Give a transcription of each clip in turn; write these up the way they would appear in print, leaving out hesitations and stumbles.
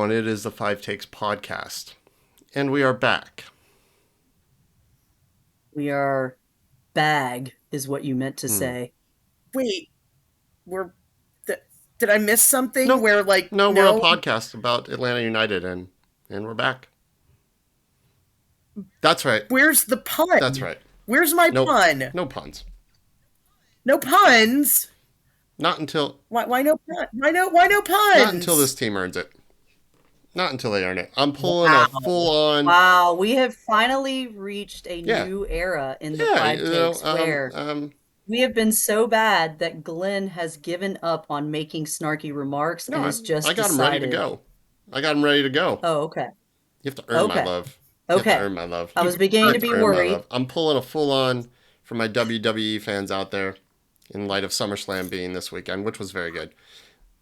everyone. It is the Five Takes podcast, and we are back. We are bag, is what you meant to say. Wait, we're. Did I miss something? Nope. Where No, we're a no? podcast about Atlanta United, and we're back. That's right. Where's the pun? That's right. Where's my pun? No puns. No puns. Not until. Why no pun? Why no puns? Not until this team earns it. Not until they earn it. I'm pulling a full-on. Wow, we have finally reached a new era in the Five Takes where we have been so bad that Glenn has given up on making snarky remarks and has just I got decided... him ready to go. I got him ready to go. Oh, okay. You have to earn my love. You have to earn my love. I was beginning to be worried. I'm pulling a full-on for my WWE fans out there in light of SummerSlam being this weekend, which was very good.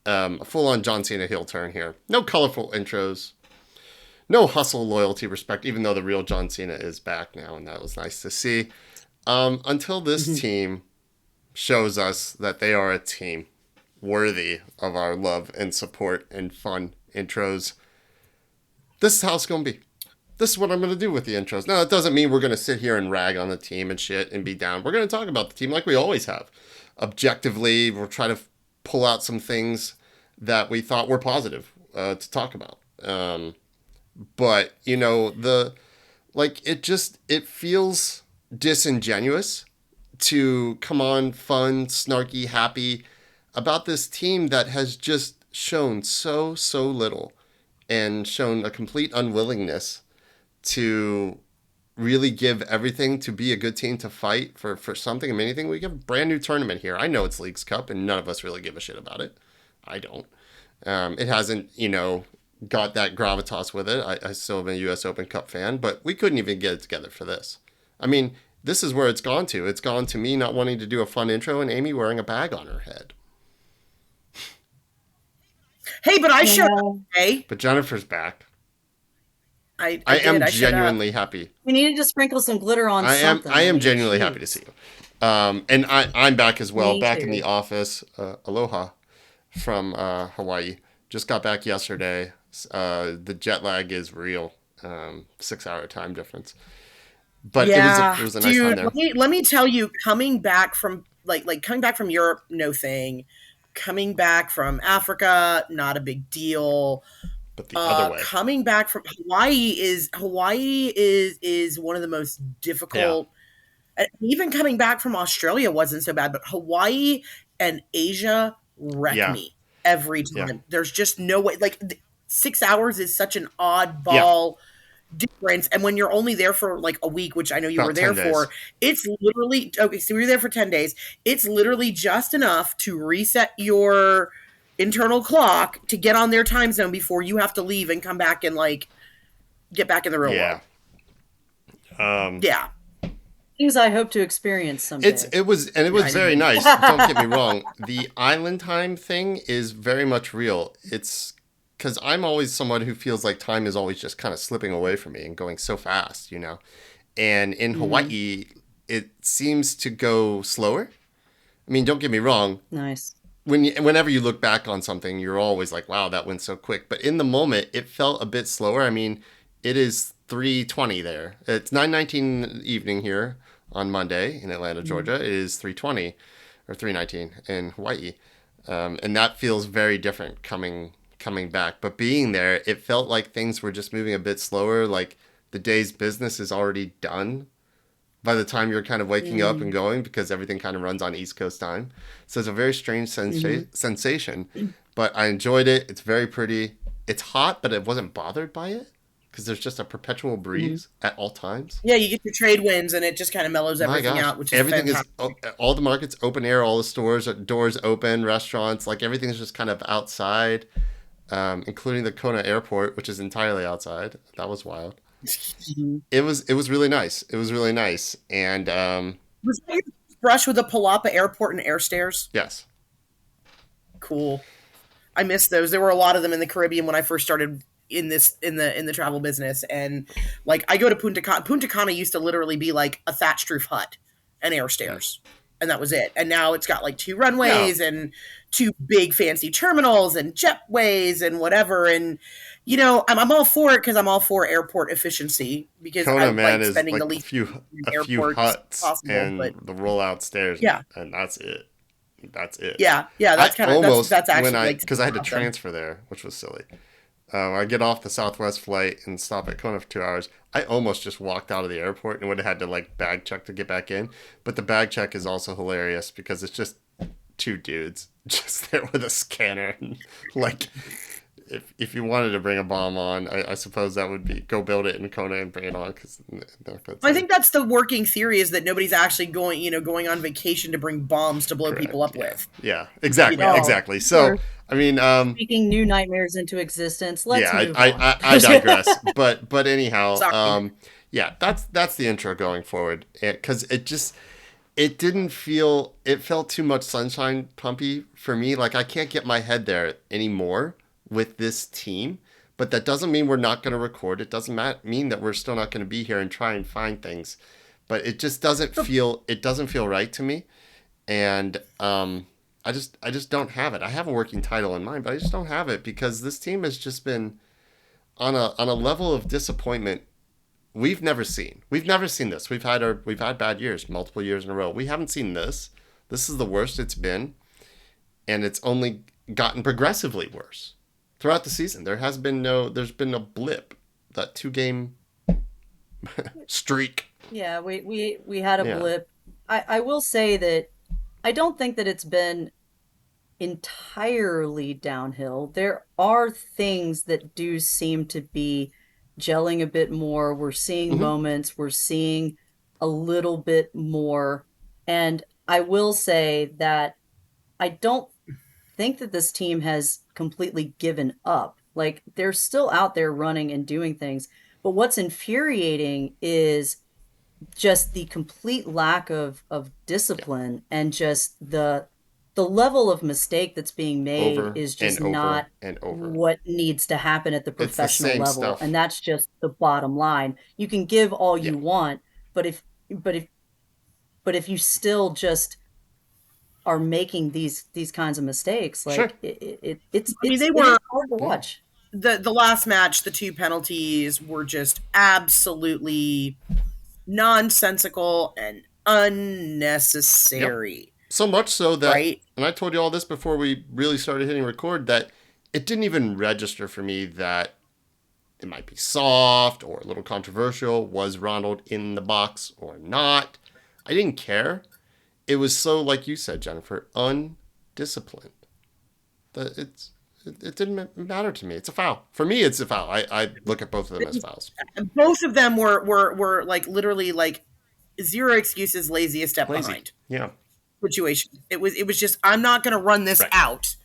A full-on John Cena heel turn here. No colorful intros. No hustle, loyalty, respect, even though the real John Cena is back now, and that was nice to see. Until this team shows us that they are a team worthy of our love and support and fun intros, this is how it's going to be. This is what I'm going to do with the intros. Now, it doesn't mean we're going to sit here and rag on the team and shit and be down. We're going to talk about the team like we always have. Objectively, we'll try to pull out some things that we thought were positive to talk about. But, you know, it feels disingenuous to come on fun, snarky, happy about this team that has just shown so little and shown a complete unwillingness to really give everything to be a good team to fight for something and anything. We have a brand new tournament here. I know it's Leagues Cup and none of us really give a shit about it. I don't. It hasn't, got that gravitas with it. I still am a U.S. Open Cup fan, but we couldn't even get it together for this. I mean, this is where it's gone to. It's gone to me not wanting to do a fun intro and Amy wearing a bag on her head. Hey, but I showed up, okay? But Jennifer's back. I am genuinely happy. We needed to sprinkle some glitter on something. I am genuinely happy to see you. And I'm back as well, back in the office. Aloha from Hawaii. Just got back yesterday. The jet lag is real. 6-hour time difference. But it was a nice time there. Let me tell you, coming back from coming back from Europe, no thing. Coming back from Africa, not a big deal. But the other way, coming back from Hawaii is one of the most difficult. Yeah. Even coming back from Australia wasn't so bad, but Hawaii and Asia wreck me every time. Yeah. There's just no way. 6 hours is such an oddball difference, and when you're only there for a week, which I know you were there for, it's literally okay. So you're there for 10 days. It's literally just enough to reset your internal clock to get on their time zone before you have to leave and come back and get back in the real world. Things I hope to experience someday. It was very nice. Don't get me wrong. The island time thing is very much real. It's because I'm always someone who feels like time is always just kind of slipping away from me and going so fast, And in Hawaii, it seems to go slower. I mean, don't get me wrong. Nice. Whenever you look back on something, you're always like, wow, that went so quick. But in the moment, it felt a bit slower. I mean, it is 3:20 there. It's 9:19 evening here on Monday in Atlanta, Georgia. It is 3:20 or 3:19 in Hawaii. And that feels very different coming back. But being there, it felt like things were just moving a bit slower. Like the day's business is already done by the time you're kind of waking up and going, because everything kind of runs on East Coast time. So it's a very strange sensation, but I enjoyed it. It's very pretty. It's hot, but it wasn't bothered by it because there's just a perpetual breeze at all times. Yeah, you get your trade winds and it just kind of mellows everything out, which is fantastic. All the markets open air, all the doors open, restaurants, everything's just kind of outside, including the Kona airport, which is entirely outside. That was wild. It was really nice. It was really nice. And was that your brush with the Palapa Airport and air stairs? Yes. Cool. I missed those. There were a lot of them in the Caribbean when I first started in the travel business, and I go to Punta Cana. Punta Cana used to literally be like a thatched roof hut and air stairs. and that was it. And now it's got like 2 runways and 2 big fancy terminals and jetways and whatever. And I'm all for it because I'm all for airport efficiency because Kona, I man, like is spending like the a least few huts possible, and but the rollout stairs. Yeah. And that's it. That's it. Yeah, that's kind of that's actually because I had to transfer there, which was silly. I get off the Southwest flight and stop at Kona for 2 hours. I almost just walked out of the airport and would have had to like bag check to get back in. But the bag check is also hilarious because it's just 2 dudes just there with a scanner. And, like, if you wanted to bring a bomb on, I suppose that would be go build it in Kona and bring it on. I think that's the working theory is that nobody's actually going on vacation to bring bombs to blow people up with. Yeah, exactly, exactly. So, I mean, speaking new nightmares into existence. Let's move on. I digress. but anyhow, Sorry. That's the intro going forward because it didn't feel, it felt too much sunshine pumpy for me. Like I can't get my head there anymore with this team, but that doesn't mean we're not going to record. It doesn't mean that we're still not going to be here and try and find things, but it just doesn't feel right to me. And, I just don't have it. I have a working title in mind, but I just don't have it because this team has just been on a level of disappointment we've never seen. We've never seen this. We've had bad years, multiple years in a row. We haven't seen this. This is the worst it's been, and it's only gotten progressively worse throughout the season. There's been a blip, that 2-game streak. Yeah, we had a blip. I will say that I don't think that it's been entirely downhill. There are things that do seem to be gelling a bit more. We're seeing moments, we're seeing a little bit more. And I will say that I don't think that this team has completely given up. Like they're still out there running and doing things. But what's infuriating is just the complete lack of discipline and just the level of mistake that's being made is just not what needs to happen at the professional level. Stuff. And that's just the bottom line. You can give all you want, but if you still just are making these kinds of mistakes, like it's hard to watch. The last match, the 2 penalties were just absolutely nonsensical and unnecessary. Yep. So much so that, and I told you all this before we really started hitting record, that it didn't even register for me that it might be soft or a little controversial. Was Ronald in the box or not? I didn't care. It was so, like you said, Jennifer, undisciplined. It didn't matter to me. It's a foul. For me, it's a foul. I look at both of them as fouls. Both of them were like literally like zero excuses, laziest step behind. Yeah. Situation. It was just, I'm not going to run this out,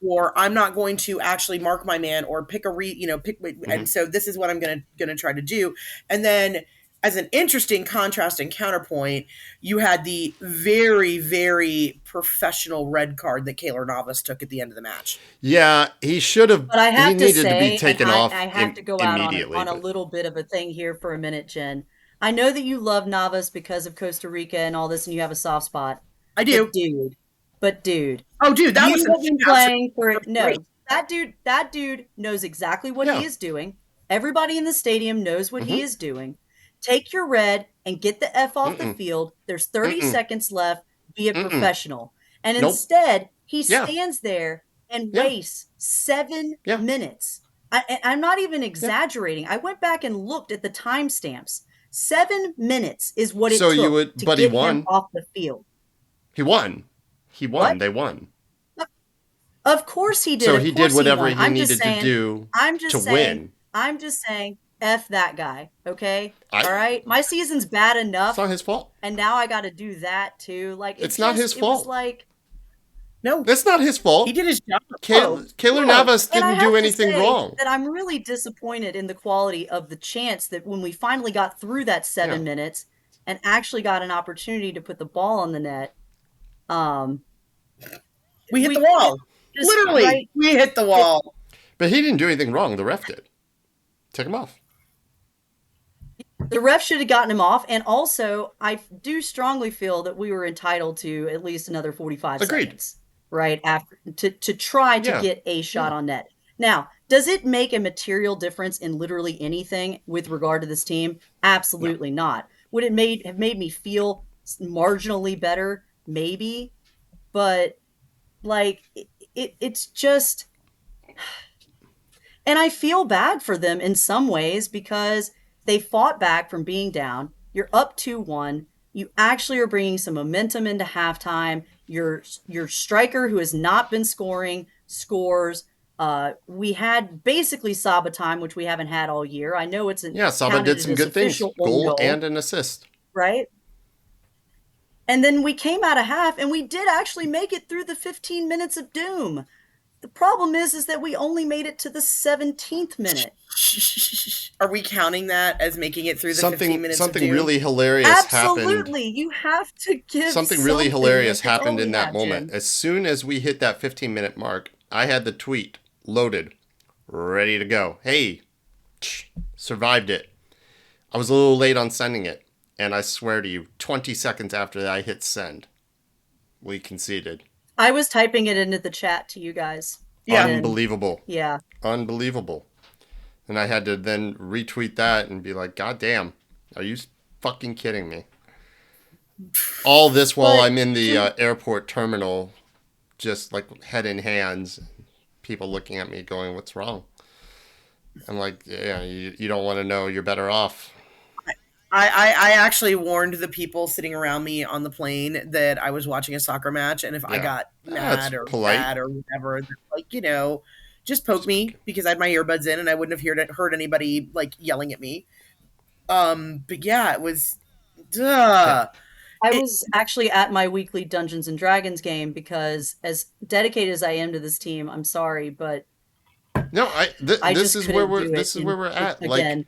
or I'm not going to actually mark my man or pick and so this is what I'm going to try to do. And then as an interesting contrast and counterpoint, you had the very, very professional red card that Keylor Navas took at the end of the match. Yeah, he should have. But I have to be taken off. I have to go out on a little bit of a thing here for a minute, Jen. I know that you love Navas because of Costa Rica and all this, and you have a soft spot. I do, But dude. Oh, dude, that was playing for it. No, that dude knows exactly what he is doing. Everybody in the stadium knows what he is doing. Take your red and get the F off the field. There's 30 seconds left. Be a professional. And instead, he stands there and wastes 7 minutes. I'm not even exaggerating. I went back and looked at the timestamps. 7 minutes is what it took to get him off the field. He won. What? They won. Of course he did. So he did whatever he needed to do to win. I'm just saying, F that guy, okay? All right? My season's bad enough. It's not his fault. And now I got to do that too. Like it's not his fault. It was like, no, that's not his fault. He did his job. Keylor Navas didn't do anything wrong. That I'm really disappointed in the quality of the chance that when we finally got through that 7 minutes and actually got an opportunity to put the ball on the net, we hit the wall. Literally, we hit the wall. But he didn't do anything wrong. The ref did. Take him off. The ref should have gotten him off. And also, I do strongly feel that we were entitled to at least another 45 Agreed. seconds, right? After to try to Yeah. get a shot Yeah. on net. Now, does it make a material difference in literally anything with regard to this team? No. Absolutely not. Would it have made me feel marginally better? Maybe, but like it's just, and I feel bad for them in some ways because they fought back from being down. You're up 2-1. You actually are bringing some momentum into halftime. Your striker, who has not been scoring, scores. We had basically Saba time, which we haven't had all year. I know it's Yeah, Saba counted did as some his good things. official own Goal goal, and an assist. right? And then we came out of half and we did actually make it through the 15 minutes of doom. The problem is that we only made it to the 17th minute. Are we counting that as making it through the 15 minutes of Something doom? really hilarious happened. Absolutely. You have to give Something really something hilarious that could happened only in that have, moment. Jim. As soon as we hit that 15-minute mark, I had the tweet loaded, ready to go. Hey, survived it. I was a little late on sending it, and I swear to you, 20 seconds after I hit send, we conceded. I was typing it into the chat to you guys. Yeah. Unbelievable. Yeah. Unbelievable. And I had to then retweet that and be like, God damn, are you fucking kidding me? All this while But I'm in the Jim, airport terminal, just like head in hands, people looking at me going, what's wrong? I'm like, yeah, you don't want to know. You're better off. I actually warned the people sitting around me on the plane that I was watching a soccer match, and if I Yeah. got That's mad or polite. sad or whatever, like, just poke me because I had my earbuds in and I wouldn't have heard anybody like yelling at me. But yeah, it was, Yeah. duh. I It, was actually at my weekly Dungeons and Dragons game because, as dedicated as I am to this team, I'm sorry, but No, I just couldn't do it this is where we're at. Like, again.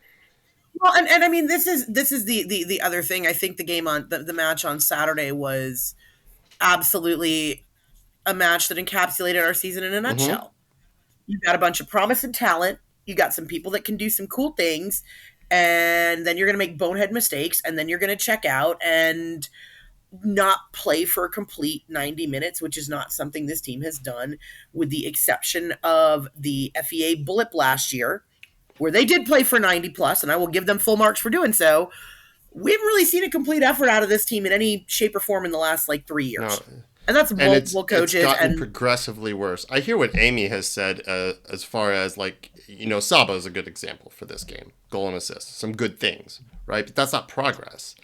well, and I mean, this is the other thing. I think the game on the match on Saturday was absolutely a match that encapsulated our season in a mm-hmm. nutshell. You've got a bunch of promise and talent. You got some people that can do some cool things, and then you're going to make bonehead mistakes, and then you're going to check out and not play for a complete 90 minutes, which is not something this team has done, with the exception of the FEA blip last year, where they did play for 90 plus, and I will give them full marks for doing so. We haven't really seen a complete effort out of this team in any shape or form in the last like 3 years. No, And that's and multiple it's coaches. gotten And progressively worse. I hear what Amy has said as far as like Saba is a good example for this game, goal and assist, some good things, right? But that's not progress.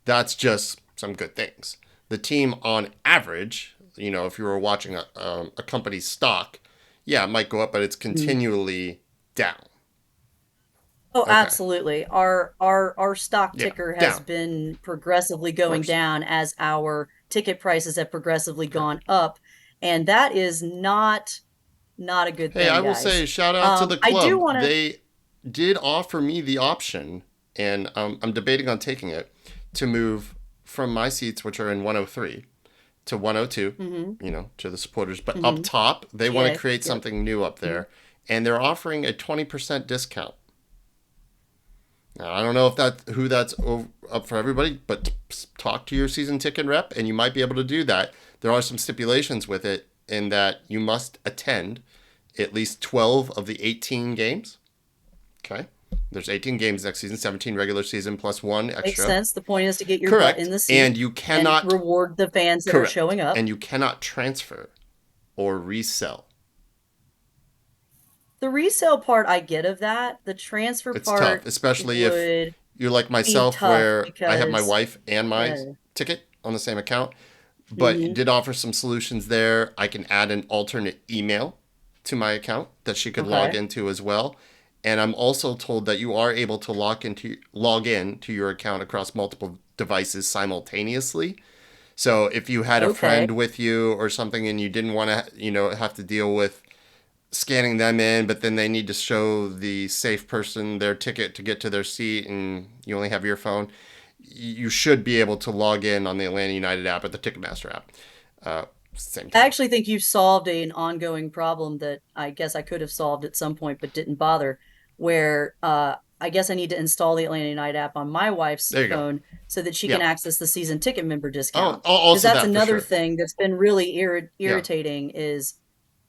That's just some good things. The team on average, if you were watching a company's stock, yeah, it might go up, but it's continually down. Oh, Okay, absolutely. Our stock yeah, ticker has down. been progressively Of going course, down as our ticket prices have progressively correct. gone up, and that is not a good Hey, I thing, will say guys. shout out to the I do club. want to. They did offer me the option, and I'm debating on taking it to move from my seats, which are in 103, to 102. Hmm. To the supporters. But up Hmm. top, they want Yeah. to create Yep. something new up Hmm. there, and they're offering a 20% discount. Now, I don't know if that's up for everybody, but talk to your season ticket rep, and you might be able to do that. There are some stipulations with it in that you must attend at least 12 of the 18 games. Okay. There's 18 games next season, 17 regular season plus one Makes extra. sense. The point is to get your butt in Correct. the seat and reward the fans that are Correct. showing up. And you cannot transfer or resell. The resale part, I get of that. The transfer It's tough, part especially if would you're like be myself, tough where I have my because, wife and my uh, ticket on the same account. But it mhm, did offer some solutions there. I can add an alternate email to my account that she could log okay, into as well. And I'm also told that you are able to log in to your account across multiple devices simultaneously. So if you had a okay, friend with you or something and you didn't want to, have to deal with scanning them in, but then they need to show the safe person their ticket to get to their seat and you only have your phone, you should be able to log in on the Atlanta United app or the Ticketmaster app. Same I time. actually think you've solved an ongoing problem that I guess I could have solved at some point but didn't bother. Where I guess I need to install the Atlanta United app on my wife's There you go. phone so that she can Yeah. access the season ticket member Oh, discount. Because also that's that for another sure. thing that's been really Yeah. irritating is,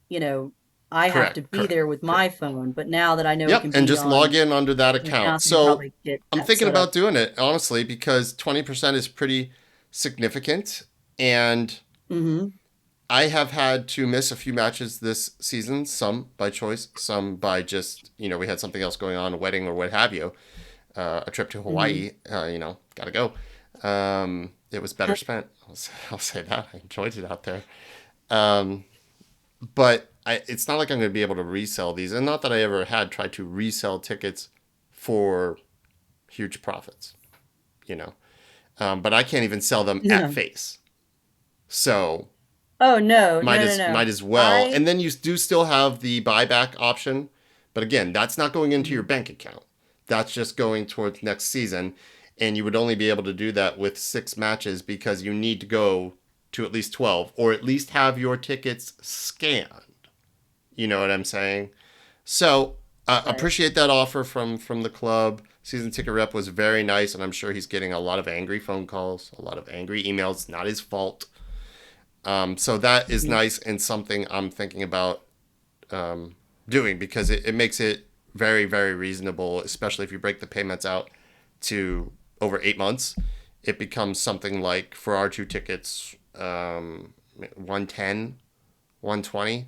you know, I have to Correct. be Correct. there with my Correct. phone, but now that I know it Yep. can And be just log on in under that an account. account, I can So probably get I'm that thinking set about up. doing it, honestly, because 20% is pretty significant. And Hmm. I have had to miss a few matches this season, some by choice, some by just, we had something else going on, a wedding or what have you, a trip to Hmm. Hawaii, gotta go. It was better spent. I'll say that. I enjoyed it out there. Um, but it's not like I'm going to be able to resell these. And not that I ever had tried to resell tickets for huge profits, you know. But I can't even sell them at No. face. So Oh no, might no, no, as no. might as well. I And then you do still have the buyback option, but again, that's not going into your Mhm. bank account. That's just going towards next season, and you would only be able to do that with 6 matches because you need to go to at least 12 or at least have your tickets scanned. You know what I'm saying? So Right. appreciate that offer from the club. Season ticket rep was very nice, and I'm sure he's getting a lot of angry phone calls, a lot of angry emails. Not his fault. So that is Mhm. nice and something I'm thinking about doing because it makes it very, very reasonable, especially if you break the payments out to over 8 months. It becomes something like for our 2 tickets, 110, 120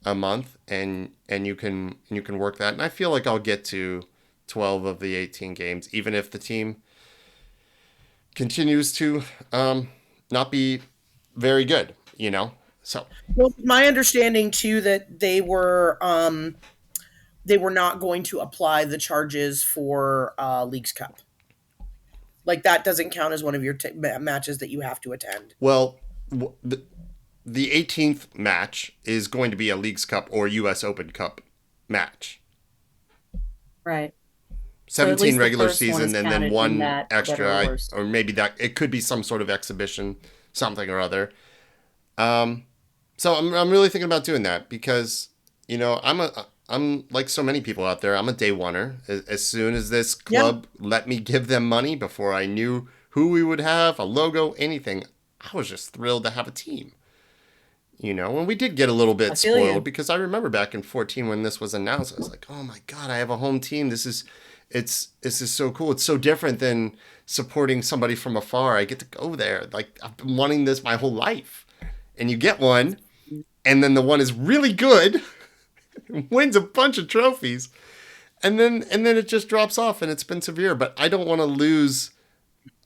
a month, and you can work that. And I feel like I'll get to 12 of the 18 games, even if the team continues to not be very good, So Well, my understanding too that they were not going to apply the charges for Leagues Cup. Like that doesn't count as one of your matches that you have to attend. well, the 18th match is going to be a Leagues Cup or U.S. Open Cup match. Right. So at 17 least the regular first one season is and then counted in one that, for better or extra, worse. or maybe that it could be some sort of exhibition, something or other. Um, so I'm really thinking about doing that because I'm like so many people out there. I'm a day oneer. As soon as this Yeah. club let me give them money before I knew who we would have, a logo, anything, I was just thrilled to have a team. And we did get a little I bit feel spoiled you. because I remember back in 14 when this was announced, I was like, oh my God, I have a home team. This is so cool. It's so different than supporting somebody from afar. I get to go there. Like I've been wanting this my whole life. And you get one, and then the one is really good, wins a bunch of trophies, and then it just drops off and it's been severe. But I don't want to lose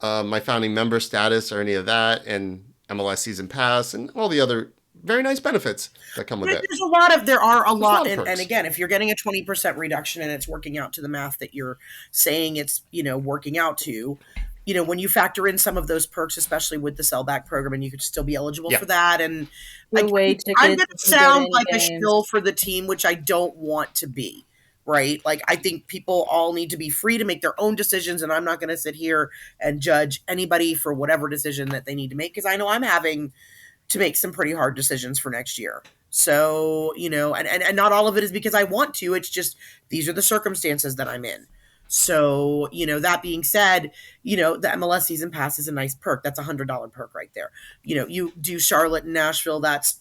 my founding member status or any of that, and MLS season pass and all the other very nice benefits that come with it. There are a There's a lot, lot of and perks. again, if you're getting a 20% reduction and it's working out to the math that you're saying it's, working out to, when you factor in some of those perks, especially with the sellback program, and you could still be eligible Yeah. for that. And Two-way I'm going tickets to if you go to sound any like a games. shill for the team, which I don't want to be. Right. Like, I think people all need to be free to make their own decisions. And I'm not going to sit here and judge anybody for whatever decision that they need to make because I know I'm having to make some pretty hard decisions for next year. So, and not all of it is because I want to. It's just these are the circumstances that I'm in. So, that being said, the MLS season pass is a nice perk. That's $100 perk right there. You do Charlotte and Nashville, that's,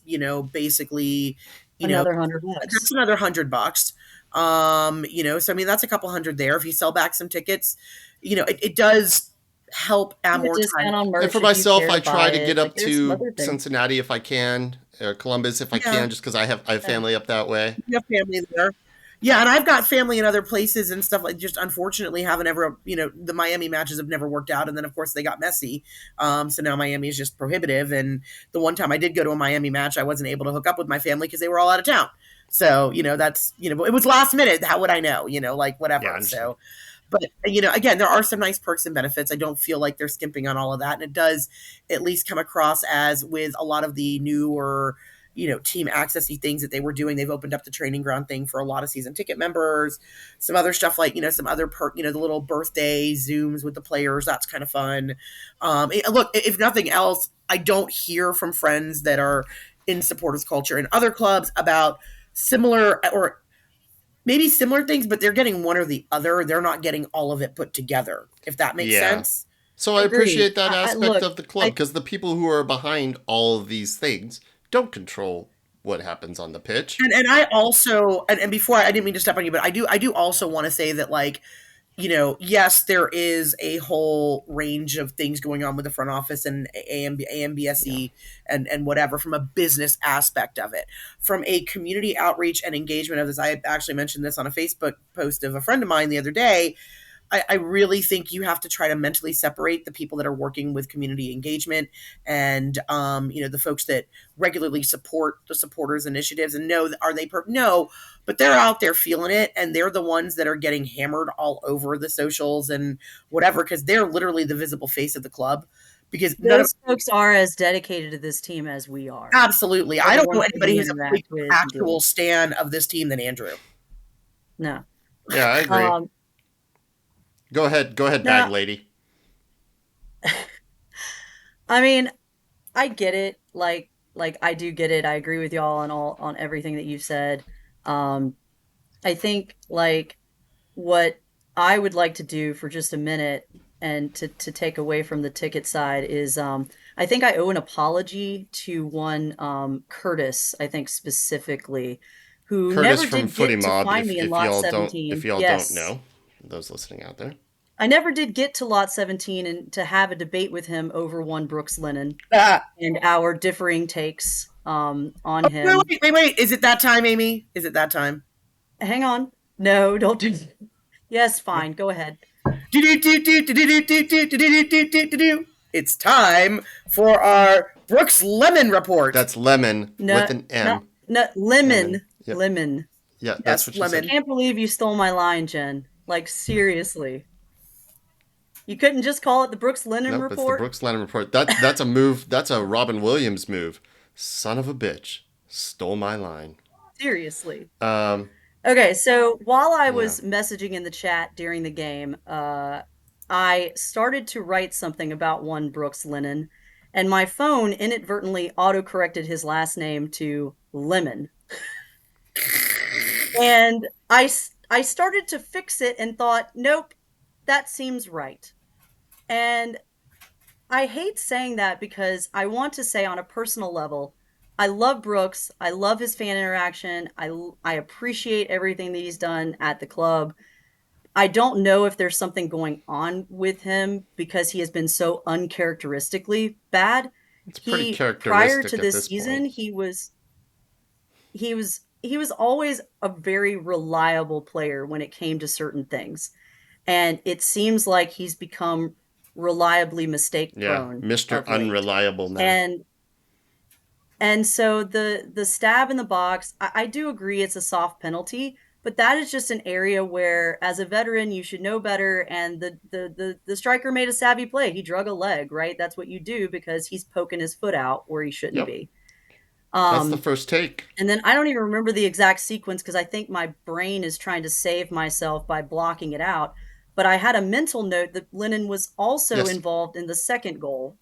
basically, Another $100. that's another $100. So I mean that's a couple hundred there. If you sell back some tickets, it does help Get a discount amortize. on And for merch if you myself, care to I try buy to get it. Like up there's some to other things. Cincinnati if I can, or Columbus if I Yeah, can, just because I have Yeah. family up that way. you have family there. Yeah, and I've got family in other places and stuff like just unfortunately haven't ever, the Miami matches have never worked out. And then of course they got messy. So now Miami is just prohibitive. And the one time I did go to a Miami match, I wasn't able to hook up with my family because they were all out of town. So, that's, it was last minute. How would I know? Like Yeah, I whatever. understand. So, but again, there are some nice perks and benefits. I don't feel like they're skimping on all of that. And it does at least come across as with a lot of the newer team accessy things that they were doing. They've opened up the training ground thing for a lot of season ticket members, some other stuff like, some other the little birthday Zooms with the players. That's kind of fun. Look, if nothing else, I don't hear from friends that are in supporters culture and other clubs about similar or maybe similar things, but they're getting one or the other. They're not getting all of it put together, if that makes Yeah. sense. So I Agreed. appreciate that I aspect look, of the club because the people who are behind all of these things don't control what happens on the pitch. And I also and before I didn't mean to step on you, but I do also want to say that, like, yes, there is a whole range of things going on with the front office and Yeah. AMBSE and whatever from a business aspect of it. From a community outreach and engagement of this, I actually mentioned this on a Facebook post of a friend of mine the other day. I really think you have to try to mentally separate the people that are working with community engagement and the folks that regularly support the supporters initiatives and know are they no, but they're out there feeling it, and they're the ones that are getting hammered all over the socials and whatever, because they're literally the visible face of the club. Because none of those folks are as dedicated to this team as we are. absolutely, They're I the don't know ones that anybody we who's a big interact with and deal actual with. stan of this team than Andrew. No. Yeah, I agree. Go ahead, bag No, lady. I mean, I get it. Like I do get it. I agree with y'all on everything that you've said. Um, I think like what I would like to do for just a minute and to take away from the ticket side is I think I owe an apology to one Curtis, I think specifically, who Curtis never from did Footy get to Mob. find me in If lot y'all don't 17. Yes. know, those listening out there. I never did get to lot 17 and to have a debate with him over one Brooks Lennon Ah. and our differing takes on Oh, him. wait. Is it that time, Amy? Is it that time? Hang on. No, don't do. Yes, fine. Go ahead. It's time for our Brooks Lemon report. That's lemon No, with an no, M. no, lemon, Yep. lemon. Yeah, that's Yes, what she I said. lemon. can't believe you stole my line, Jen. Like seriously, you couldn't just call it the Brooks Lennon Nope, it's the report. Brooks Lennon report. That's a move. That's a Robin Williams move. Son of a bitch, stole my line. Seriously. Um, Okay, so while I yeah. was messaging in the chat during the game, I started to write something about one Brooks Lennon, and my phone inadvertently autocorrected his last name to Lemon. And I started to fix it and thought, nope, that seems right. And I hate saying that because I want to say on a personal level, I love Brooks. I love his fan interaction. I appreciate everything that he's done at the club. I don't know if there's something going on with him because he has been so uncharacteristically bad. It's pretty He prior characteristic to at this this point. season, he was always a very reliable player when it came to certain things. And it seems like he's become reliably mistake Yeah, prone Mr. of late. Unreliable now. And so the stab in the box, I do agree it's a soft penalty, but that is just an area where as a veteran you should know better, and the striker made a savvy play. He drug a leg, right? That's what you do because he's poking his foot out where he shouldn't Yep, be. that's the Um first take. and then I don't even remember the exact sequence because I think my brain is trying to save myself by blocking it out. But I had a mental note that Lennon was also Yes, involved in the second goal.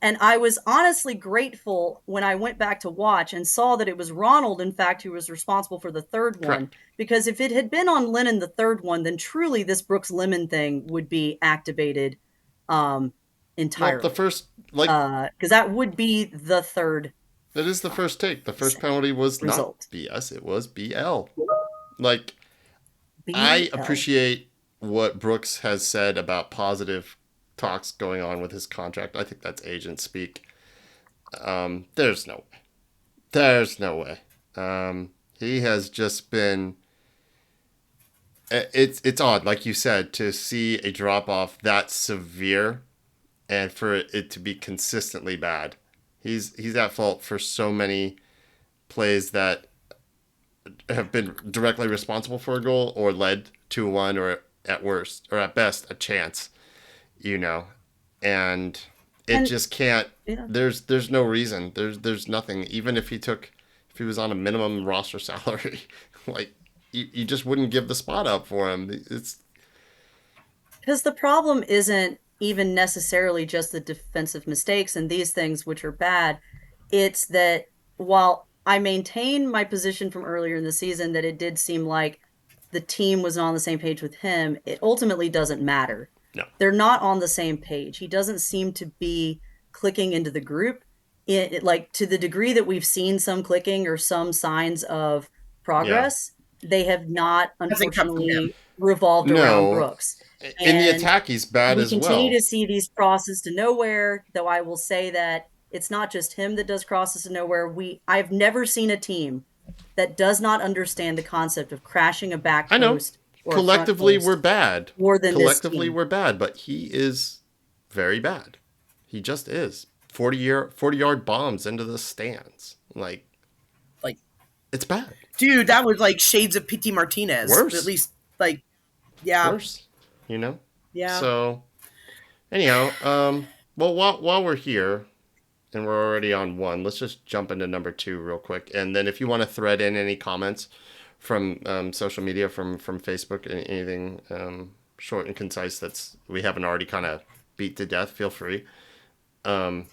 And I was honestly grateful when I went back to watch and saw that it was Ronald, in fact, who was responsible for the third one. correct. Because if it had been on Lennon, the third one, then truly this Brooks Lemon thing would be activated um, Well, the entirely. first, like, Because that would be the third that is the first take. The first penalty was not result. BS, it was BL. Like, I BL. appreciate what Brooks has said about positive talks going on with his contract. I think that's agent speak. There's no way. There's no way. He has just been. It's odd, like you said, to see a drop off that severe, and for it to be consistently bad. He's at fault for so many plays that have been directly responsible for a goal or led to one, or at worst or at best a chance, you know. And it And just can't. yeah. There's no reason. There's nothing. Even if he was on a minimum roster salary, like you just wouldn't give the spot up for him. It's Because the problem isn't even necessarily just the defensive mistakes and these things, which are bad. It's that while I maintain my position from earlier in the season that it did seem like the team was not on the same page with him, it ultimately doesn't matter. No. They're not on the same page. He doesn't seem to be clicking into the group. Like to the degree that we've seen some clicking or some signs of Yeah. progress, they have not, Doesn't come from him. unfortunately, revolved around No. Brooks. In the And attack, he's bad we as continue well. to see these crosses to nowhere, though I will say that it's not just him that does crosses to nowhere. I've never seen a team that does not understand the concept of crashing a back I know. post or a front Collectively, we're post bad. more than this Collectively, team. we're bad, but he is very bad. He just is. 40-yard bombs into the stands. Like, it's bad. Dude, that was like shades of Pity Martinez. Worse. At least, like, yeah. Worse. Yeah. So, anyhow, well, while we're here, and we're already on one, let's just jump into number 2 real quick. And then if you want to thread in any comments from social media, from Facebook, anything short and concise that's we haven't already kind of beat to death, feel free. The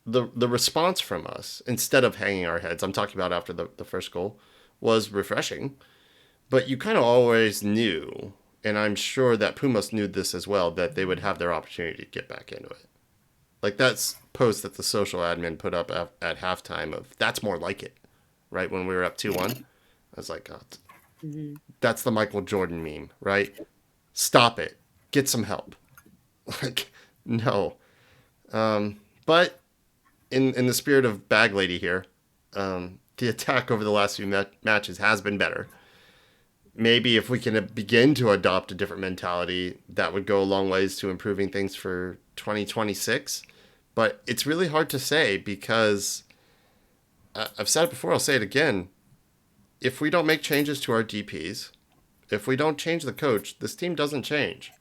response from us, instead of hanging our heads, I'm talking about after the first goal, was refreshing. But you kind of always knew, and I'm sure that Pumas knew this as well, that they would have their opportunity to get back into it. Like that post that the social admin put up at halftime of, that's more like it, right? When we were up 2-1. I was like, oh, that's the Michael Jordan meme, right? Stop it. Get some help. Like, no. But in the spirit of Bag Lady here, the attack over the last few matches has been better. Maybe if we can begin to adopt a different mentality, that would go a long ways to improving things for 2026. But it's really hard to say because I've said it before, I'll say it again. If we don't make changes to our DPs, if we don't change the coach, this team doesn't change.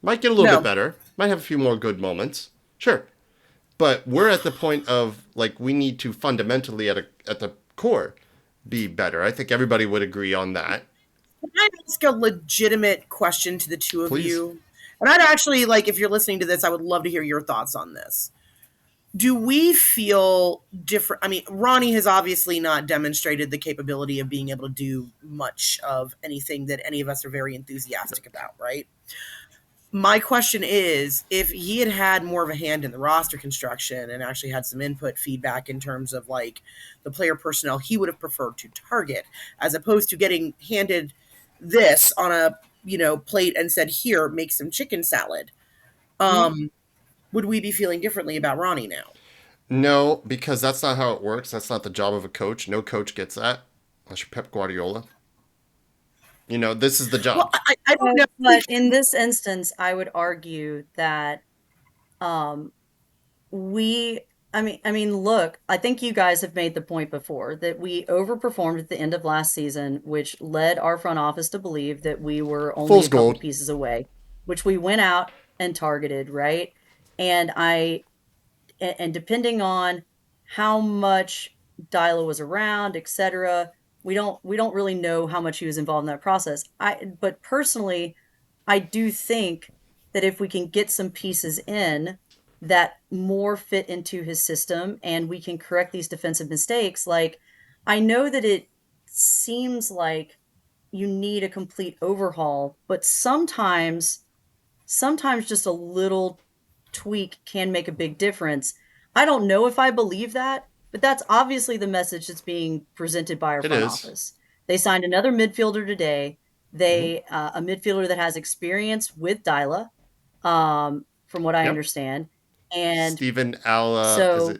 Might get a little bit better. Might have a few more good moments. Sure. But we're at the point of, like, we need to fundamentally at the core be better. I think everybody would agree on that. Can I ask a legitimate question to the two of Please. you? And I'd actually, like, if you're listening to this, I would love to hear your thoughts on this. Do we feel different? I mean, Ronnie has obviously not demonstrated the capability of being able to do much of anything that any of us are very enthusiastic about, right? My question is, if he had had more of a hand in the roster construction and actually had some input feedback in terms of, like, the player personnel he would have preferred to target, as opposed to getting handed this on a, plate and said, here, make some chicken salad. Would we be feeling differently about Ronnie now? No, because that's not how it works. That's not the job of a coach. No coach gets that. Unless you're Pep Guardiola. This is the job. Well, I don't know. But in this instance, I would argue that look, I think you guys have made the point before that we overperformed at the end of last season, which led our front office to believe that we were only Fool's a couple gold. pieces away, which we went out and targeted, right? And depending on how much Dyla was around, etc., we don't really know how much he was involved in that process. But personally, I do think that if we can get some pieces in that more fit into his system and we can correct these defensive mistakes, like, I know that it seems like you need a complete overhaul, but sometimes just a little tweak can make a big difference. I don't know if I believe that, but that's obviously the message that's being presented by our It front is. office. They signed another midfielder today. A midfielder that has experience with Dyla, from what I understand. And Stephen Al, so,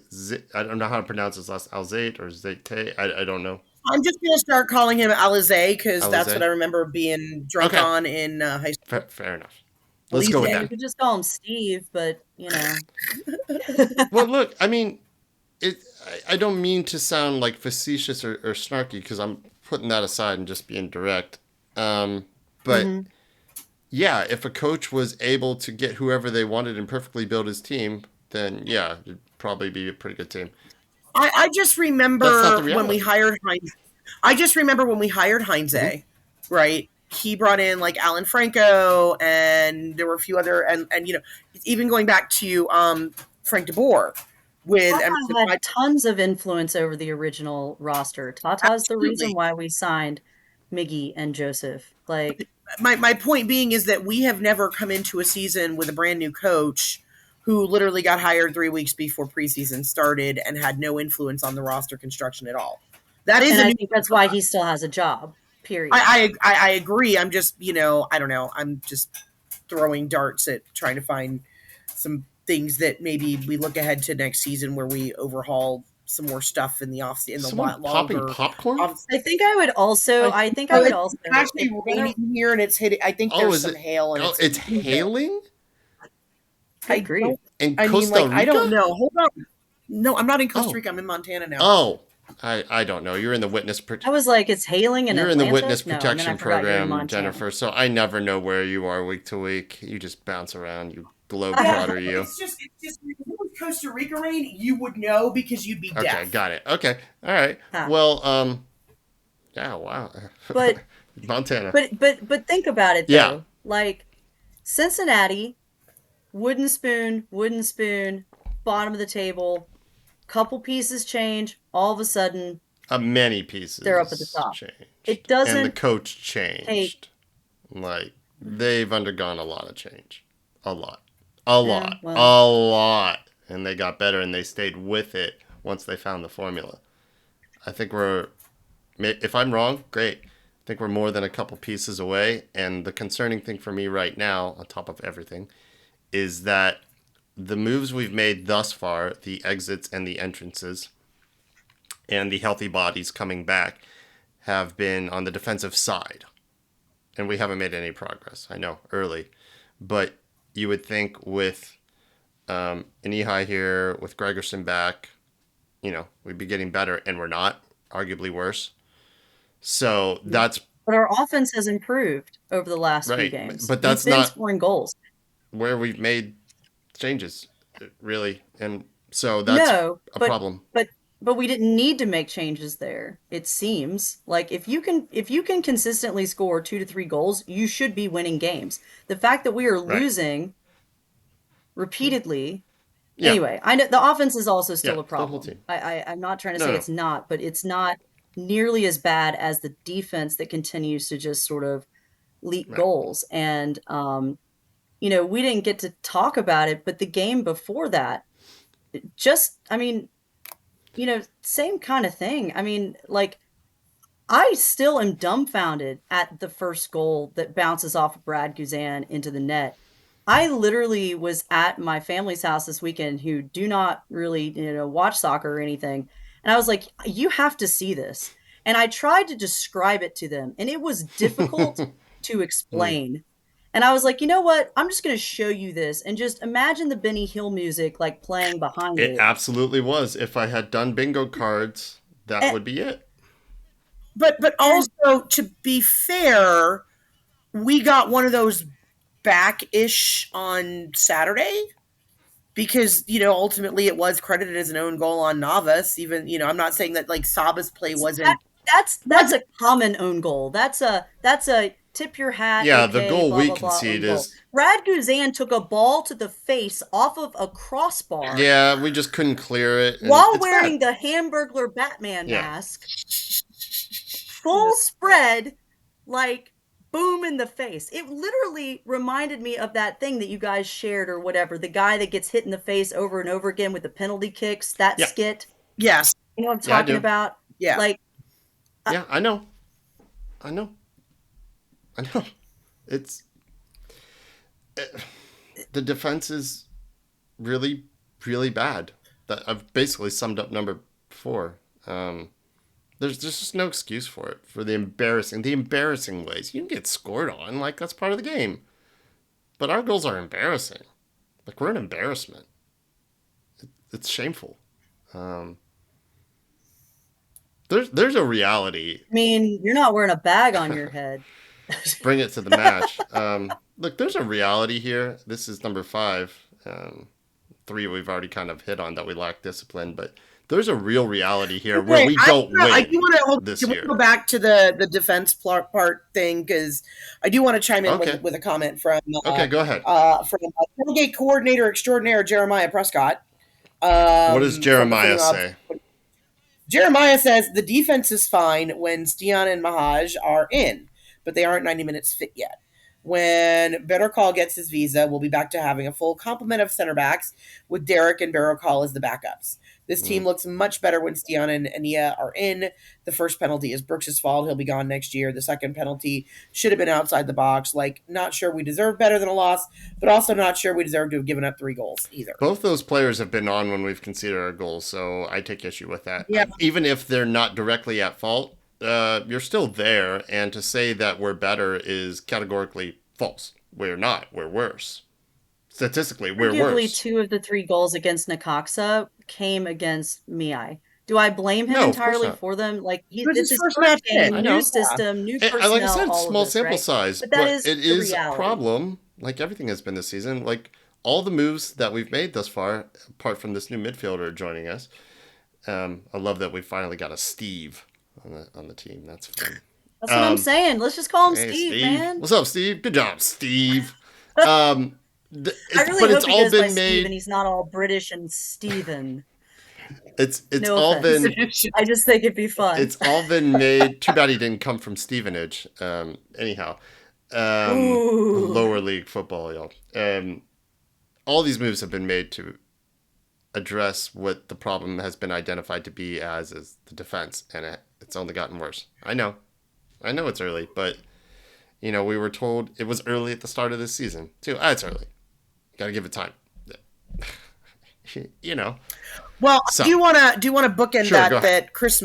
I don't know how to pronounce his last, Alzate or Zate. I don't know. I'm just going to start calling him Alizé because that's Alizé? what I remember being drunk Okay. on in high school. Fair enough. Let's go with you that. could just call him Steve, but Well, look, I mean, I don't mean to sound like facetious or snarky because I'm putting that aside and just being direct. But yeah, if a coach was able to get whoever they wanted and perfectly build his team, then yeah, it'd probably be a pretty good team. I just remember when we hired Heinze. I just remember when we hired Heinze, right? He brought in like Alan Franco, and there were a few other, and even going back to Frank DeBoer with Tata had tons of influence over the original roster. Tata's the reason why we signed Miggy and Joseph. Like, My point being is that we have never come into a season with a brand new coach who literally got hired 3 weeks before preseason started and had no influence on the roster construction at all. That is and a I new. think that's why he still has a job. Period. I agree. I'm just, I don't know. I'm just throwing darts at trying to find some things that maybe we look ahead to next season where we overhaul some more stuff in the off in the Someone popping longer. popcorn? I think I would also. I think I would It's also. actually if we're gonna- raining here and it's hitting. I think Oh, there's is some it? hail and Oh, it's hailing I Good grief. don't. in I mean, Costa like, Rica. I don't know. Hold on. No, I'm not in Costa Oh. Rica. I'm in Montana now. Oh, I don't know. You're in the witness. I was like, it's hailing in You're Atlanta. in the witness No, and protection then I forgot you're in program, Montana. Jennifer. So I never know where you are week to week. You just bounce around. You Yeah, globetrotter. You. it's just if it was Costa Rica rain, you would know because you'd be Okay, deaf. got it. Okay, all right. Huh. Well, yeah, wow. But Montana. but think about it though. Yeah. Like Cincinnati, wooden spoon, bottom of the table, couple pieces change, all of a sudden Many pieces. they're up at the top. Changed. It doesn't And the coach changed. take- Like they've undergone a lot of change. A lot. A lot. well. A lot. And they got better and they stayed with it once they found the formula. I think if I'm wrong, great. I think we're more than a couple pieces away. And the concerning thing for me right now, on top of everything, is that the moves we've made thus far, the exits and the entrances, and the healthy bodies coming back, have been on the defensive side. And we haven't made any progress. I know, early. But you would think with an Ehi here, with Gregerson back, we'd be getting better. And we're not, arguably worse. So that's... But our offense has improved over the last few Right, games. but that's We've been not- scoring goals. where we've made changes, really. And so that's a problem. But we didn't need to make changes there. It seems like if you can consistently score 2 to 3 goals, you should be winning games. The fact that we are Right. losing repeatedly. Yeah. Anyway, I know the offense is also still Yeah, a the whole problem. team. I'm not trying to No, say no. it's not, but it's not nearly as bad as the defense that continues to just sort of leak Right. goals. And we didn't get to talk about it, but the game before that, same kind of thing. I mean, like, I still am dumbfounded at the first goal that bounces off of Brad Guzan into the net. I literally was at my family's house this weekend who do not really, watch soccer or anything. And I was like, you have to see this. And I tried to describe it to them, and it was difficult to explain. And I was like, you know what? I'm just going to show you this and just imagine the Benny Hill music like playing behind It it. absolutely was. If I had done bingo cards, that would be it. But also, to be fair, we got one of those back-ish on Saturday because, ultimately it was credited as an own goal on Navas. Even, I'm not saying that like Saba's play wasn't. That's a common own goal. That's a tip your hat. Yeah, okay, the goal blah, we blah, blah, concede own goal. is... Brad Guzan took a ball to the face off of a crossbar. Yeah, we just couldn't clear it. And while it's wearing bad. the Hamburglar Batman Yeah. mask, full spread, like boom in the face. It literally reminded me of that thing that you guys shared or whatever. The guy that gets hit in the face over and over again with the penalty kicks. That Yeah. skit. Yes. You know what I'm Yeah, I talking do. about? Yeah. Like, Yeah, I know. It's... the defense is really, really bad. I've basically summed up number 4. There's just no excuse for it. For the embarrassing ways. You can get scored on. Like, that's part of the game. But our goals are embarrassing. Like, we're an embarrassment. It's shameful. There's a reality. I mean, you're not wearing a bag on your head. Bring it to the match. Look, there's a reality here. This is number 5. 3 we've already kind of hit on that we lack discipline, but there's a real reality here where we don't win I do want this to year. go back to the defense part thing because I do want to chime in Okay. with a comment from Okay, go ahead. from tailgate coordinator extraordinaire Jeremiah Prescott. What does from Jeremiah Footing Ops. say? Jeremiah says the defense is fine when Stian and Mahaj are in, but they aren't 90 minutes fit yet. When Better Call gets his visa, we'll be back to having a full complement of center backs with Derek and Better Call as the backups. This team looks much better when Stian and Ania are in. The first penalty is Brooks' fault. He'll be gone next year. The second penalty should have been outside the box. Like, not sure we deserve better than a loss, but also not sure we deserve to have given up 3 goals either. Both those players have been on when we've conceded our goals, so I take issue with that. Yeah. Even if they're not directly at fault, you're still there, and to say that we're better is categorically false. We're not. We're worse. Statistically, we're Arguably, worse. 2 of the 3 goals against Necaxa came against Miai. Do I blame him No, of course entirely not. for them? Like, It was it's his his first first match game, in. I know. new system, new And, personnel, like I said, all small of this, sample right? size, But but that is it the is a reality. problem, like everything has been this season. Like, all the moves that we've made thus far, apart from this new midfielder joining us, I love that we finally got a Steve on the team. That's fun. That's what I'm saying. Let's just call him Hey, Steve, Steve. man. What's up, Steve? Good job, Steve. I really But hope it's he all goes by been Steve and made. he's not all British and Steven. It's No all offense. been. I just think it'd be fun. It's all been made. Too bad he didn't come from Stevenage. Anyhow, Ooh. lower league football, y'all. All these moves have been made to address what the problem has been identified to be as is the defense, and it's only gotten worse. I know it's early, but we were told it was early at the start of this season too. It's early. Got to give it time. Well, So. do you want to bookend Sure, go that Chris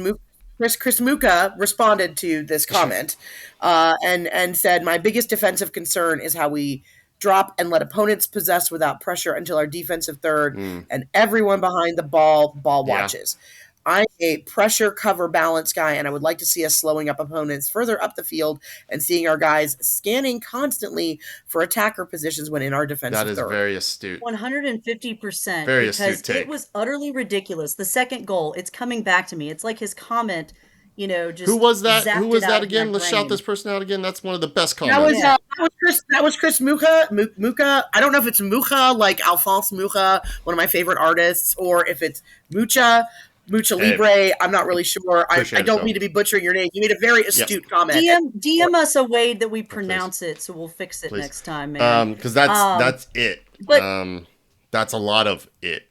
Muka responded to this comment and said, my biggest defensive concern is how we drop and let opponents possess without pressure until our defensive third and everyone behind the ball watches. I'm a pressure cover balance guy, and I would like to see us slowing up opponents further up the field and seeing our guys scanning constantly for attacker positions when in our defensive That is third. very astute. 150%. Very because astute take. it was utterly ridiculous. The second goal, it's coming back to me. It's like his comment, just Who was that? zapped Who was it that out of again? my Let's brain. shout this person out again. That's one of the best That comments. was that was Chris Muka. Muka. I don't know if it's Muka, like Alphonse Muka, one of my favorite artists, or if it's Mucha Libre. I'm not really sure. I don't mean to be butchering your name. You made a very astute comment. DM us a way that we pronounce it, so we'll fix it next time, man. Because that's it. But that's a lot of it.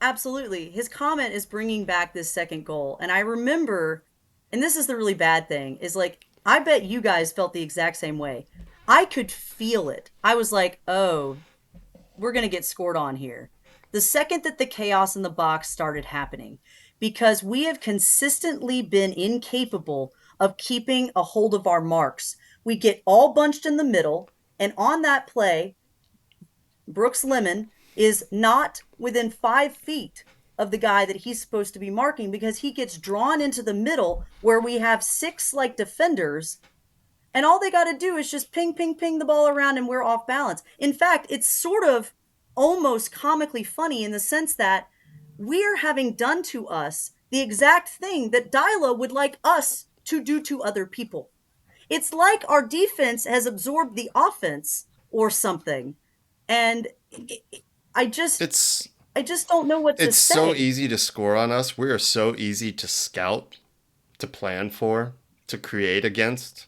Absolutely. His comment is bringing back this second goal. And I remember, and this is the really bad thing, is like, I bet you guys felt the exact same way. I could feel it. I was like, oh, we're going to get scored on here. The second that the chaos in the box started happening, because we have consistently been incapable of keeping a hold of our marks. We get all bunched in the middle, and on that play, Brooks Lemon is not within 5 feet of the guy that he's supposed to be marking because he gets drawn into the middle where we have 6 like defenders, and all they got to do is just ping, ping, ping the ball around and we're off balance. In fact, it's sort of almost comically funny in the sense that we're having done to us the exact thing that Dyla would like us to do to other people. It's like our defense has absorbed the offense or something. And I just don't know what to say. It's so easy to score on us. We are so easy to scout, to plan for, to create against,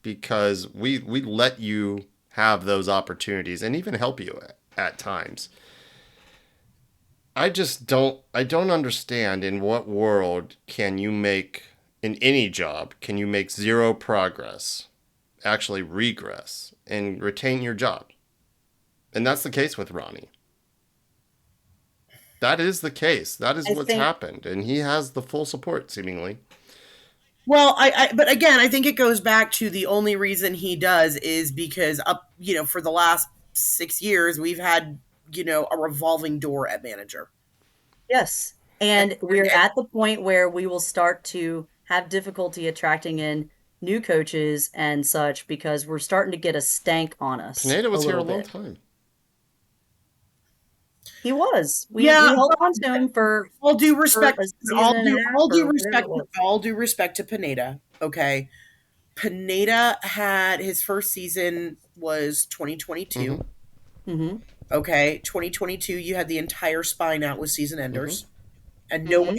because we let you have those opportunities and even help you at times. I don't understand in what world can you make, in any job, can you make 0 progress, actually regress, and retain your job? And that's the case with Ronnie. That is the case. That is what's happened. And he has the full support, seemingly. Well, but again, I think it goes back to the only reason he does is because for the last 6 years, we've had, a revolving door at manager. Yes. And we're at the point where we will start to have difficulty attracting in new coaches and such because we're starting to get a stank on us. Pineda was here a long time. He was. We held on to him for all due respect. All due respect to Pineda. Okay, Pineda had his first season was 2022. Mm-hmm. Okay, 2022. You had the entire spine out with season enders. and Mm-hmm.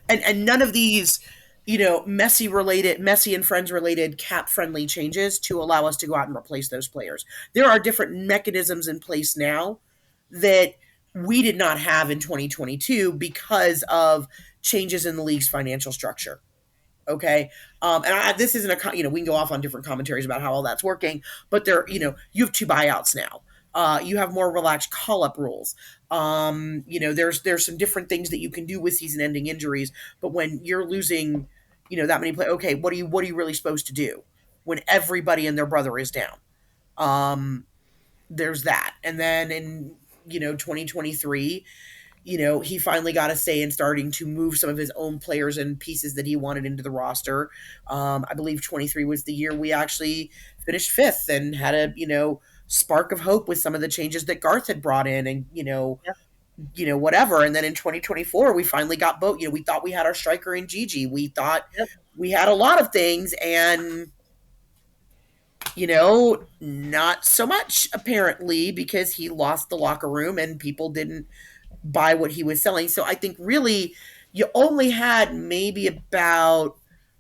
and none of these, Messi and friends related cap friendly changes to allow us to go out and replace those players. There are different mechanisms in place now that we did not have in 2022 because of changes in the league's financial structure. Okay. This isn't we can go off on different commentaries about how all that's working, but you have two buyouts now. You have more relaxed call up rules. There's some different things that you can do with season ending injuries, but when you're losing, that many players, okay, what are you really supposed to do when everybody and their brother is down? There's that. And then in, 2023, he finally got a say in starting to move some of his own players and pieces that he wanted into the roster. I believe 23 was the year we actually finished fifth and had a, spark of hope with some of the changes that Garth had brought in and, Yep. Whatever. And then in 2024, we finally got both. We thought we had our striker in Gigi. We thought Yep. we had a lot of things, and not so much apparently, because he lost the locker room and people didn't buy what he was selling. So I think really you only had maybe about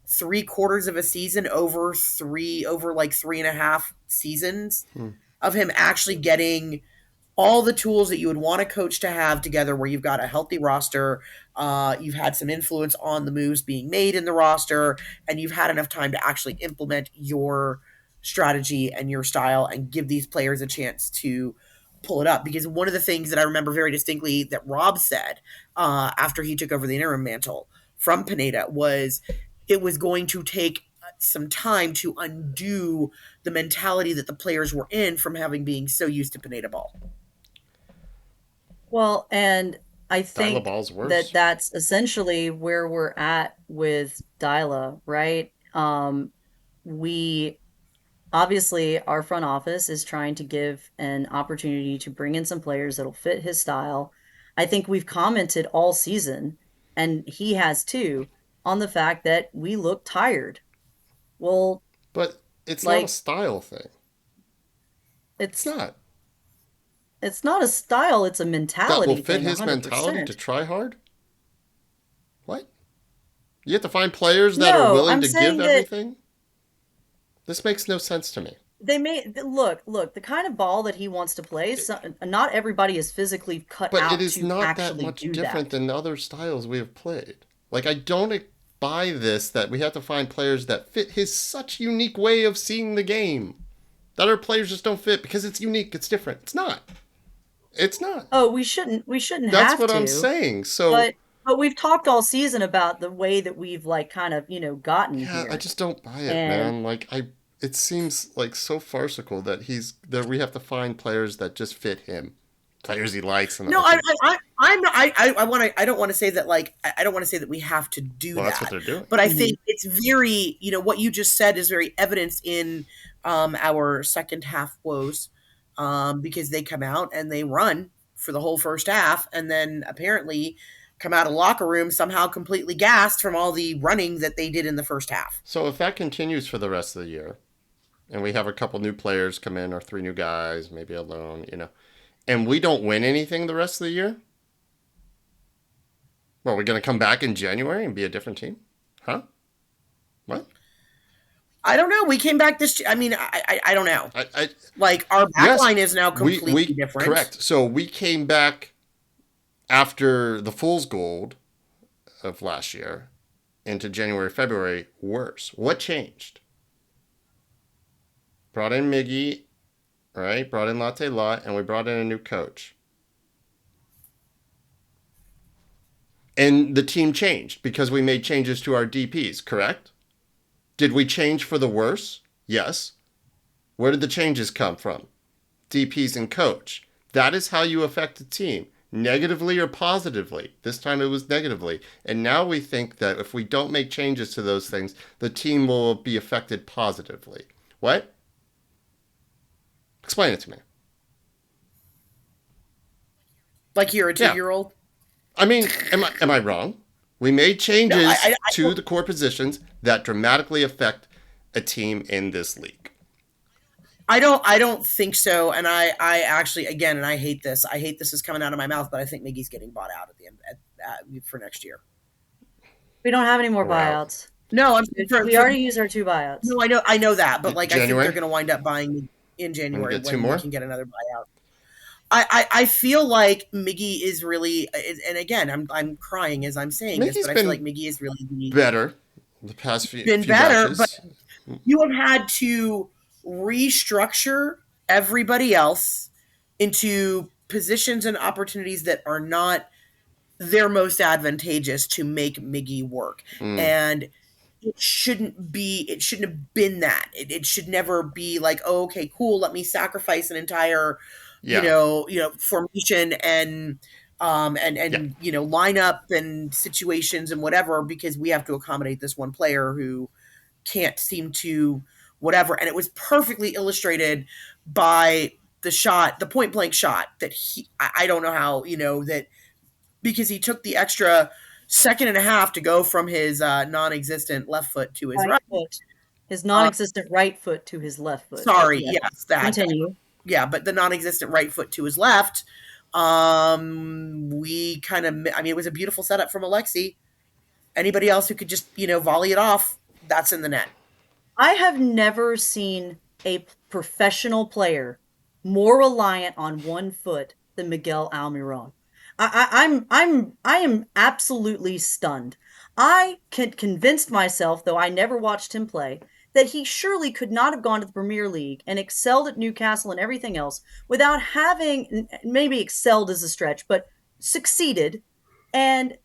3/4 of a season over like 3.5 seasons Hmm. of him actually getting all the tools that you would want a coach to have together, where you've got a healthy roster, you've had some influence on the moves being made in the roster, and you've had enough time to actually implement your strategy and your style and give these players a chance to pull it up. Because one of the things that I remember very distinctly that Rob said after he took over the interim mantle from Pineda was it was going to take some time to undo the mentality that the players were in from having being so used to Pineda ball. Well, and I Dyla think Ball's that worse. that's essentially where we're at with Dyla, right? We obviously, our front office is trying to give an opportunity to bring in some players that'll fit his style. I think we've commented all season, and he has too, on the fact that we look tired. Well, But it's not a like style thing. It's it's not. it's not a style, it's a That will mentality fit thing, his mentality to 100%. try hard? What? You have to find players that are No, willing I'm to give saying that everything? This makes no sense to me. they may look, the kind of ball that he wants to play, so, not everybody is physically cut But it out is to not that actually much do different that. than other styles we have played. Like, I don't buy this that we have to find players that fit his such unique way of seeing the game. That other players just don't fit because it's unique, it's different. It's not. It's not. Oh, we shouldn't That's have what I'm to, saying. So, but we've talked all season about the way that we've like kind of, gotten yeah, I here. just don't buy it, And man. It seems like so farcical that that we have to find players that just fit him, players he likes, and No, okay, I'm not. I want to. I don't want to say that. Like, I don't want to say that we have to do well, that's what that. they're doing. But I mhm. think it's very. What you just said is very evident in our second half woes, because they come out and they run for the whole first half, and then apparently come out of locker room somehow completely gassed from all the running that they did in the first half. So if that continues for the rest of the year, and we have a couple new players come in, or three new guys, maybe alone, and we don't win anything the rest of the year, well, we're gonna come back in January and be a different team, huh? What? I don't know. We came back this. I mean, I don't know. I Like, our back yes, line is now completely we different. correct. So we came back after the Fool's Gold of last year into January, February worse. What changed? Brought in Miggy, right? Brought in Latte Lot, and we brought in a new coach. And the team changed because we made changes to our DPs, correct? Did we change for the worse? Yes. Where did the changes come from? DPs and coach. That is how you affect a team, negatively or positively. This time it was negatively. And now we think that if we don't make changes to those things, the team will be affected positively. What? Explain it to me. Like, you're a two Yeah. year old. I mean, am I wrong? We made No, changes I to the core positions that dramatically affect a team in this league. I don't think so. And I actually, again, and I hate this. I hate this is coming out of my mouth, but I think Miggy's getting bought out at the end. for next year. We don't have any more We're out. buyouts. No, We already used our 2 buyouts. No, I know that, but like I think January? they're going to wind up buying in January get 2 when more? we can get another buyout. I feel like Miggy is really, and again, I'm crying as I'm saying this, Miggy's but I feel like Miggy is really better the past few better, batches. but you have had to restructure everybody else into positions and opportunities that are not their most advantageous to make Miggy work. And it shouldn't have been that. It should never be like, oh, okay, cool, let me sacrifice an entire formation and lineup and situations and whatever because we have to accommodate this one player who can't seem to whatever. And it was perfectly illustrated by the point blank shot that I don't know how, that because he took the extra second and a half to go from his non-existent left foot to his right foot. His non-existent right foot to his left foot. Sorry, yes, that. Continue. Yeah, but the non-existent right foot to his left, we kind of, it was a beautiful setup from Alexi. Anybody else who could just, volley it off, that's in the net. I have never seen a professional player more reliant on one foot than Miguel Almiron. I am absolutely stunned. I convinced myself, though I never watched him play, that he surely could not have gone to the Premier League and excelled at Newcastle and everything else without having, maybe excelled is a stretch, but succeeded, and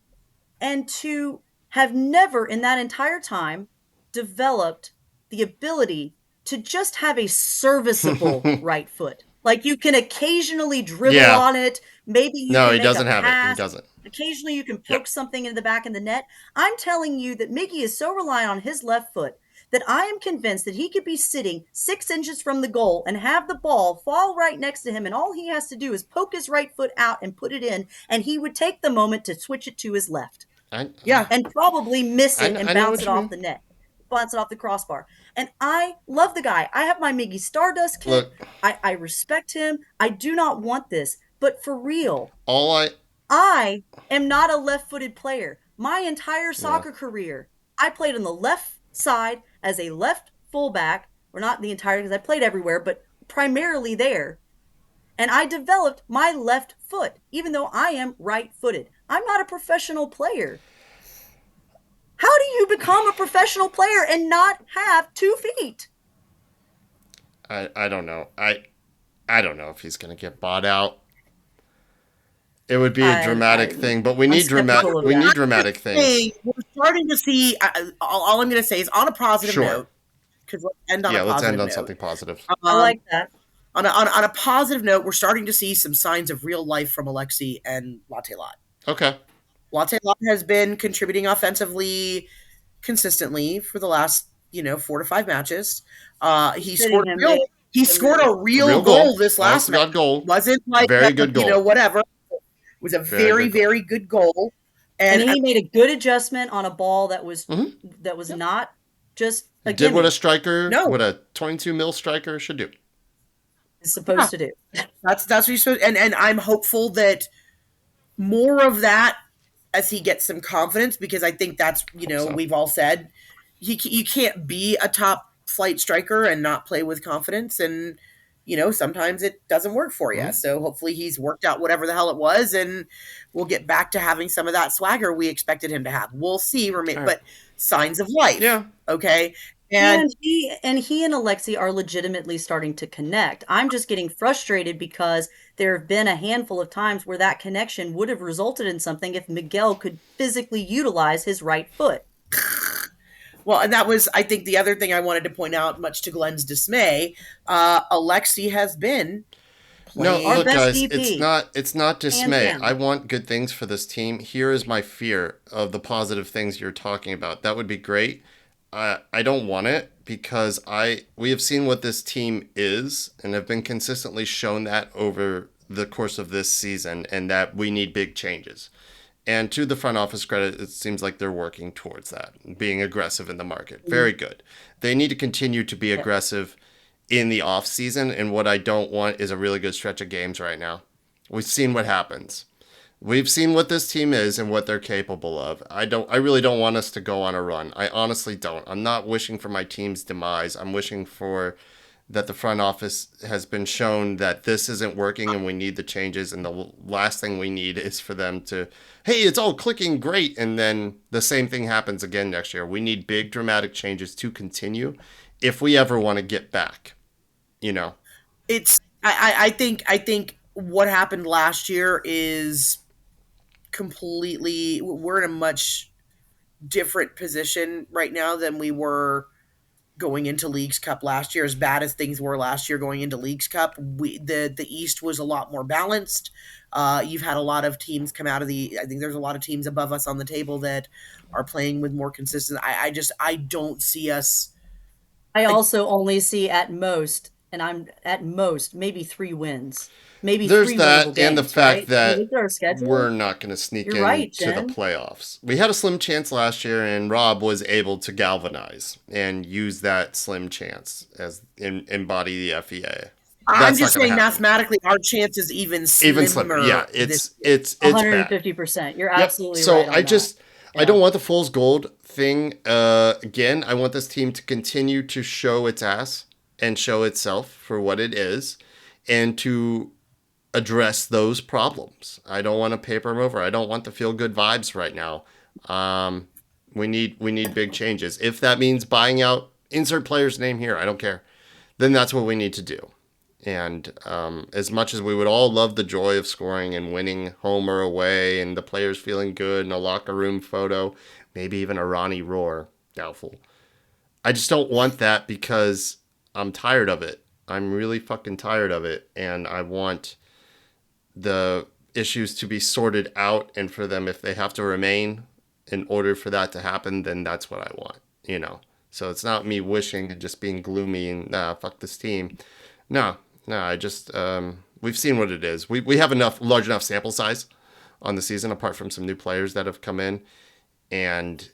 to have never in that entire time developed the ability to just have a serviceable right foot. Like you can occasionally dribble on it. Maybe you can he make doesn't a have pass. it. He doesn't. Occasionally you can poke something in the back of the net. I'm telling you that Miggy is so reliant on his left foot that I am convinced that he could be sitting 6 inches from the goal and have the ball fall right next to him, and all he has to do is poke his right foot out and put it in, and he would take the moment to switch it to his left. And probably miss it and bounce it off the net. Bounce it off the crossbar. And I love the guy. I have my Miggy Stardust kit. Look, I respect him. I do not want this. But for real, I am not a left-footed player. My entire soccer career, I played on the left side as a left fullback, or not the entire, because I played everywhere, but primarily there. And I developed my left foot, even though I am right-footed. I'm not a professional player. How do you become a professional player and not have 2 feet? I don't know. I don't know if he's going to get bought out. It would be a dramatic thing, but we need dramatic things. We're starting to see. All I'm going to say is on a positive note, because let's end on a positive let's end on note. something positive. I like that. On a positive note, we're starting to see some signs of real life from Alexi and Latte Lot. Okay. Latte Lot has been contributing offensively consistently for the last 4 to 5 matches. He scored a real goal this last match. Goal. Wasn't like very good goal. Whatever. It was a very good goal. And he made a good adjustment on a ball that was not just a did what a striker, what a 22 mil striker should do. Is supposed to do. That's what he's supposed. And I'm hopeful that more of that as he gets some confidence, because I think that's we've all said you can't be a top flight striker and not play with confidence, and sometimes it doesn't work for you. So hopefully he's worked out whatever the hell it was, and we'll get back to having some of that swagger we expected him to have. We'll see. But signs of life. Yeah. Okay. And he and Alexi are legitimately starting to connect. I'm just getting frustrated because there have been a handful of times where that connection would have resulted in something if Miguel could physically utilize his right foot. Well, and that was, I think, the other thing I wanted to point out, much to Glenn's dismay. Alexi has been playing. No, look, guys, it's not dismay. I want good things for this team. Here is my fear of the positive things you're talking about. That would be great. I don't want it because we have seen what this team is and have been consistently shown that over the course of this season, and that we need big changes. And to the front office credit, it seems like they're working towards that, being aggressive in the market. Very good. They need to continue to be aggressive in the off season, and what I don't want is a really good stretch of games right now. We've seen what happens. We've seen what this team is and what they're capable of. I really don't want us to go on a run. I honestly don't. I'm not wishing for my team's demise. I'm wishing for that the front office has been shown that this isn't working and we need the changes, and the last thing we need is for them to, hey, it's all clicking great, and then the same thing happens again next year. We need big dramatic changes to continue if we ever want to get back, you know. It's I think what happened last year is completely, we're in a much different position right now than we were going into Leagues Cup last year. As bad as things were last year going into Leagues Cup, the East was a lot more balanced. You've had a lot of teams come out of the. I think there's a lot of teams above us on the table that are playing with more consistent. I don't see us. I I, also only see at most, and I'm at most maybe 3 wins, maybe There's three that, winnable and the games, fact right? You that look at our we're schedule. not going to sneak You're right, into the Jen. playoffs. We had a slim chance last year, and Rob was able to galvanize and use that slim chance as embody the FEA. I'm That's not just going to saying happen. mathematically our chance is even Even slimmer. Yeah, slimmer this it's year. it's bad. 150%. You're Yep. absolutely So right on that. I Yeah. don't want the fool's gold thing. Again, I want this team to continue to show its ass and show itself for what it is, and to address those problems. I don't want to paper them over. I don't want the feel good vibes right now. Um, we need big changes. If that means buying out insert player's name here, I don't care. Then that's what we need to do. And as much as we would all love the joy of scoring and winning home or away, and the players feeling good, and a locker room photo, maybe even a Ronnie roar, doubtful. I just don't want that because I'm tired of it. I'm really fucking tired of it, and I want the issues to be sorted out, and for them, if they have to remain in order for that to happen, then that's what I want, you know. So it's not me wishing and just being gloomy and fuck this team. No, no, I just we've seen what it is. We have enough large enough sample size on the season, apart from some new players that have come in, and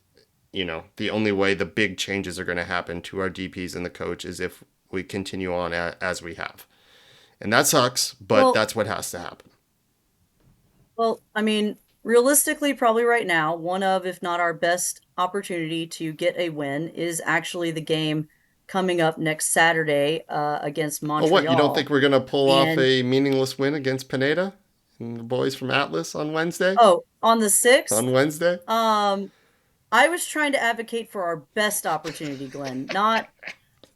the only way the big changes are going to happen to our DPS and the coach is if we continue on as we have, and that sucks, but Well, that's what has to happen. well, I mean, realistically, probably right now, one of, if not our best opportunity to get a win is actually the game coming up next Saturday against Oh, what? You don't think Montreal. we're gonna pull off And a meaningless win against Pineda and the boys from Atlas on Wednesday? oh, on the 6th, On Wednesday? um, I was trying to advocate for our best opportunity, Glenn, not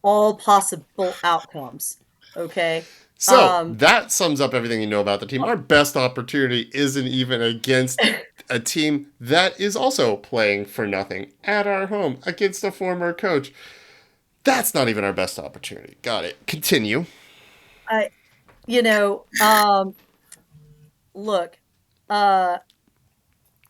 all possible outcomes. Okay. So Um, that sums up everything you know about the team. Our best opportunity isn't even against a team that is also playing for nothing at our home against a former coach. That's not even our best opportunity. Got it. Continue. I, you know, look, uh,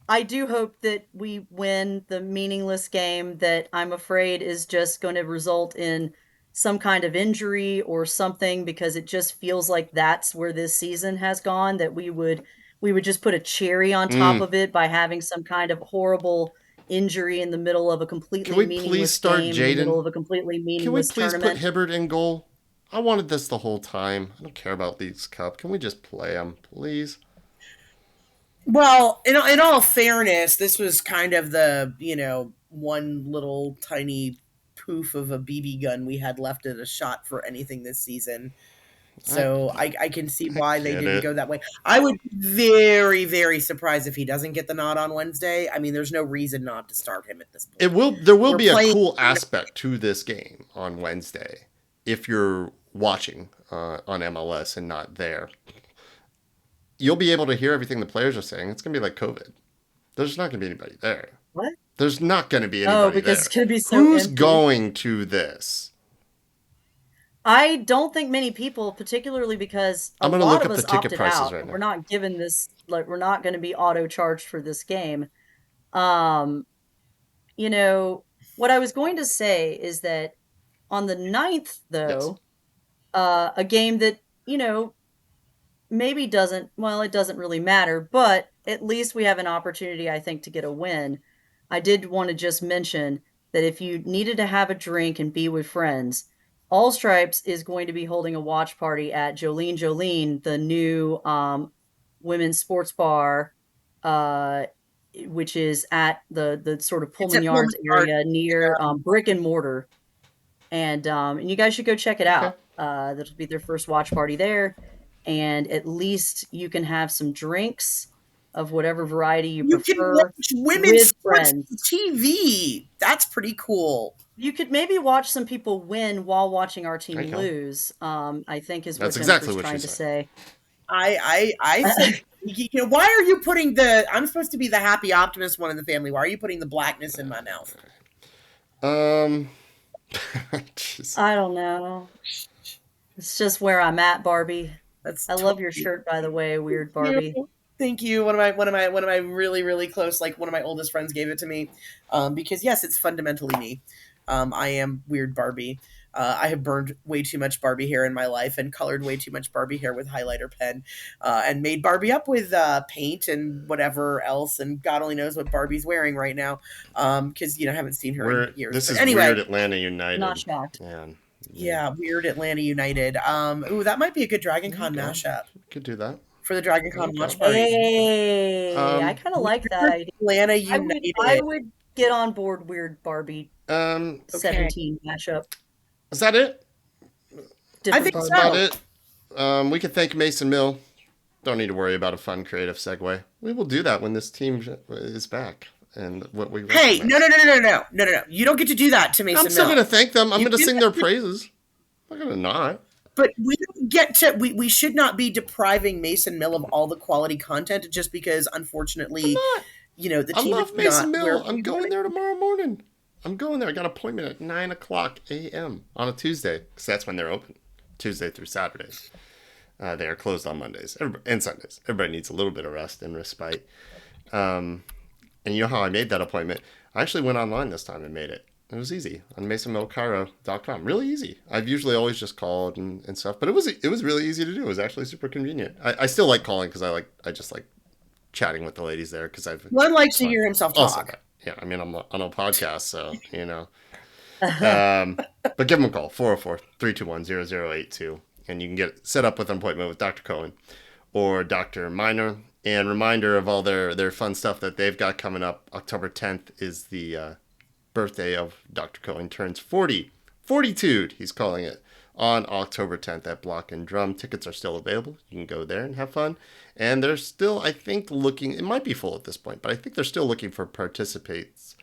I do hope that we win the meaningless game that I'm afraid is just going to result in some kind of injury or something, because it just feels like that's where this season has gone, that we would just put a cherry on top Mm. of it by having some kind of horrible injury in the middle of a Can completely we please meaningless start game in the middle Jaden? of a completely Can we meaningless please put tournament. Hibbert in goal? I wanted this the whole time. I don't care about League's Cup. Can we just play him, please? Well, in all fairness, this was kind of the, one little tiny poof of a BB gun we had left at a shot for anything this season. I So I can see I why they get didn't it. go that way. I would be very, very surprised if he doesn't get the nod on Wednesday. I mean, there's no reason not to start him at this It point. will. There will We're be a playing. cool aspect to this game on Wednesday if you're watching on MLS and not there. You'll be able to hear everything the players are saying. It's gonna be like COVID. There's not gonna be anybody there. What? There's not gonna be Oh, anybody because it's there. going to be so Who's empty. going to this? I don't think many people, particularly because a I'm gonna lot look of up the us ticket opted prices out. right We're now. not given this, like, we're not going to be auto charged for this game. Um, you know, what I was going to say is that on the 9th, Yes. though, a game that, maybe doesn't, well, it doesn't really matter, but at least we have an opportunity, I think, to get a win. I did want to just mention that if you needed to have a drink and be with friends, All Stripes is going to be holding a watch party at Jolene Jolene, the new women's sports bar. which is at the sort of It's Pullman at Pullman Yards Yard. area near Brick and Mortar, and you guys should go check it Okay. out. That'll be their first watch party there, and at least you can have some drinks of whatever variety you You can prefer watch women's with sports friends. TV. That's pretty cool. You could maybe watch some people win while watching our There team you go. lose. I think is what That's exactly Jennifer's what she trying to said. say. I think why are you putting I'm supposed to be the happy optimist one in the family. Why are you putting the blackness in my mouth? Jeez. I don't know. It's just where I'm at, Barbie. That's I love your totally shirt, by the way, weird you. Barbie. Thank you. One of my really really close, like one of my oldest friends gave it to me, because yes, it's fundamentally me. I am weird Barbie. I have burned way too much Barbie hair in my life and colored way too much Barbie hair with highlighter pen, and made Barbie up with paint and whatever else. And God only knows what Barbie's wearing right now, because I haven't seen her in years. This But is anyway, weird Atlanta United. Not shocked. Man. yeah, weird Atlanta United. Ooh, that might be a good Dragon There you Con go. mashup Could do that. for the Dragon There Con you watch go. party. Hey, I kind of like that idea. Atlanta I United. would get on board weird Barbie Okay. 17 mashup. Is that it? I Different think That's Barbie. about it. We can thank Mason Mill. Don't need to worry about a fun, creative segue. We will do that when this team is back and what we. Hey, recommend. no! You don't get to do that to Mason I'm still Mill. gonna thank them. I'm You gonna can- sing their praises. I'm gonna not. But we don't get to. We should not be depriving Mason Mill of all the quality content just because, unfortunately, the I team love is Mason not where Mill. I'm we going want there tomorrow morning. I'm going there. I got an appointment at 9:00 a.m. on a Tuesday because that's when they're open, Tuesday through Saturdays. They are closed on Mondays and Sundays. Everybody needs a little bit of rest and respite. And you know how I made that appointment? I actually went online this time and made it. It was easy on masonmillcairo.com. Really easy. I've usually always just called and stuff, but it was really easy to do. It was actually super convenient. I still like calling because I just like chatting with the ladies there because I've. One likes to hear himself Also, talk. yeah, I mean, I'm on a podcast, so, but give them a call, 404-321-0082, and you can get set up with an appointment with Dr. Cohen or Dr. Miner. And reminder of all their fun stuff that they've got coming up. October 10th is the birthday of Dr. Cohen. Turns 40. 42, he's calling it, on October 10th at Block and Drum. Tickets are still available. You can go there and have fun. And they're still, I think, looking, it might be full at this point, but I think they're still looking for participants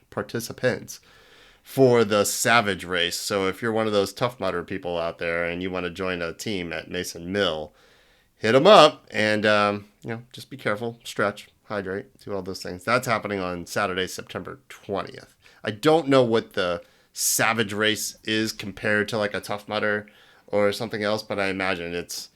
for the Savage Race. So if you're one of those Tough Mudder people out there and you want to join a team at Mason Mill, hit them up and, just be careful, stretch, hydrate, do all those things. That's happening on Saturday, September 20th. I don't know what the Savage Race is compared to like a Tough Mudder or something else, but I imagine it's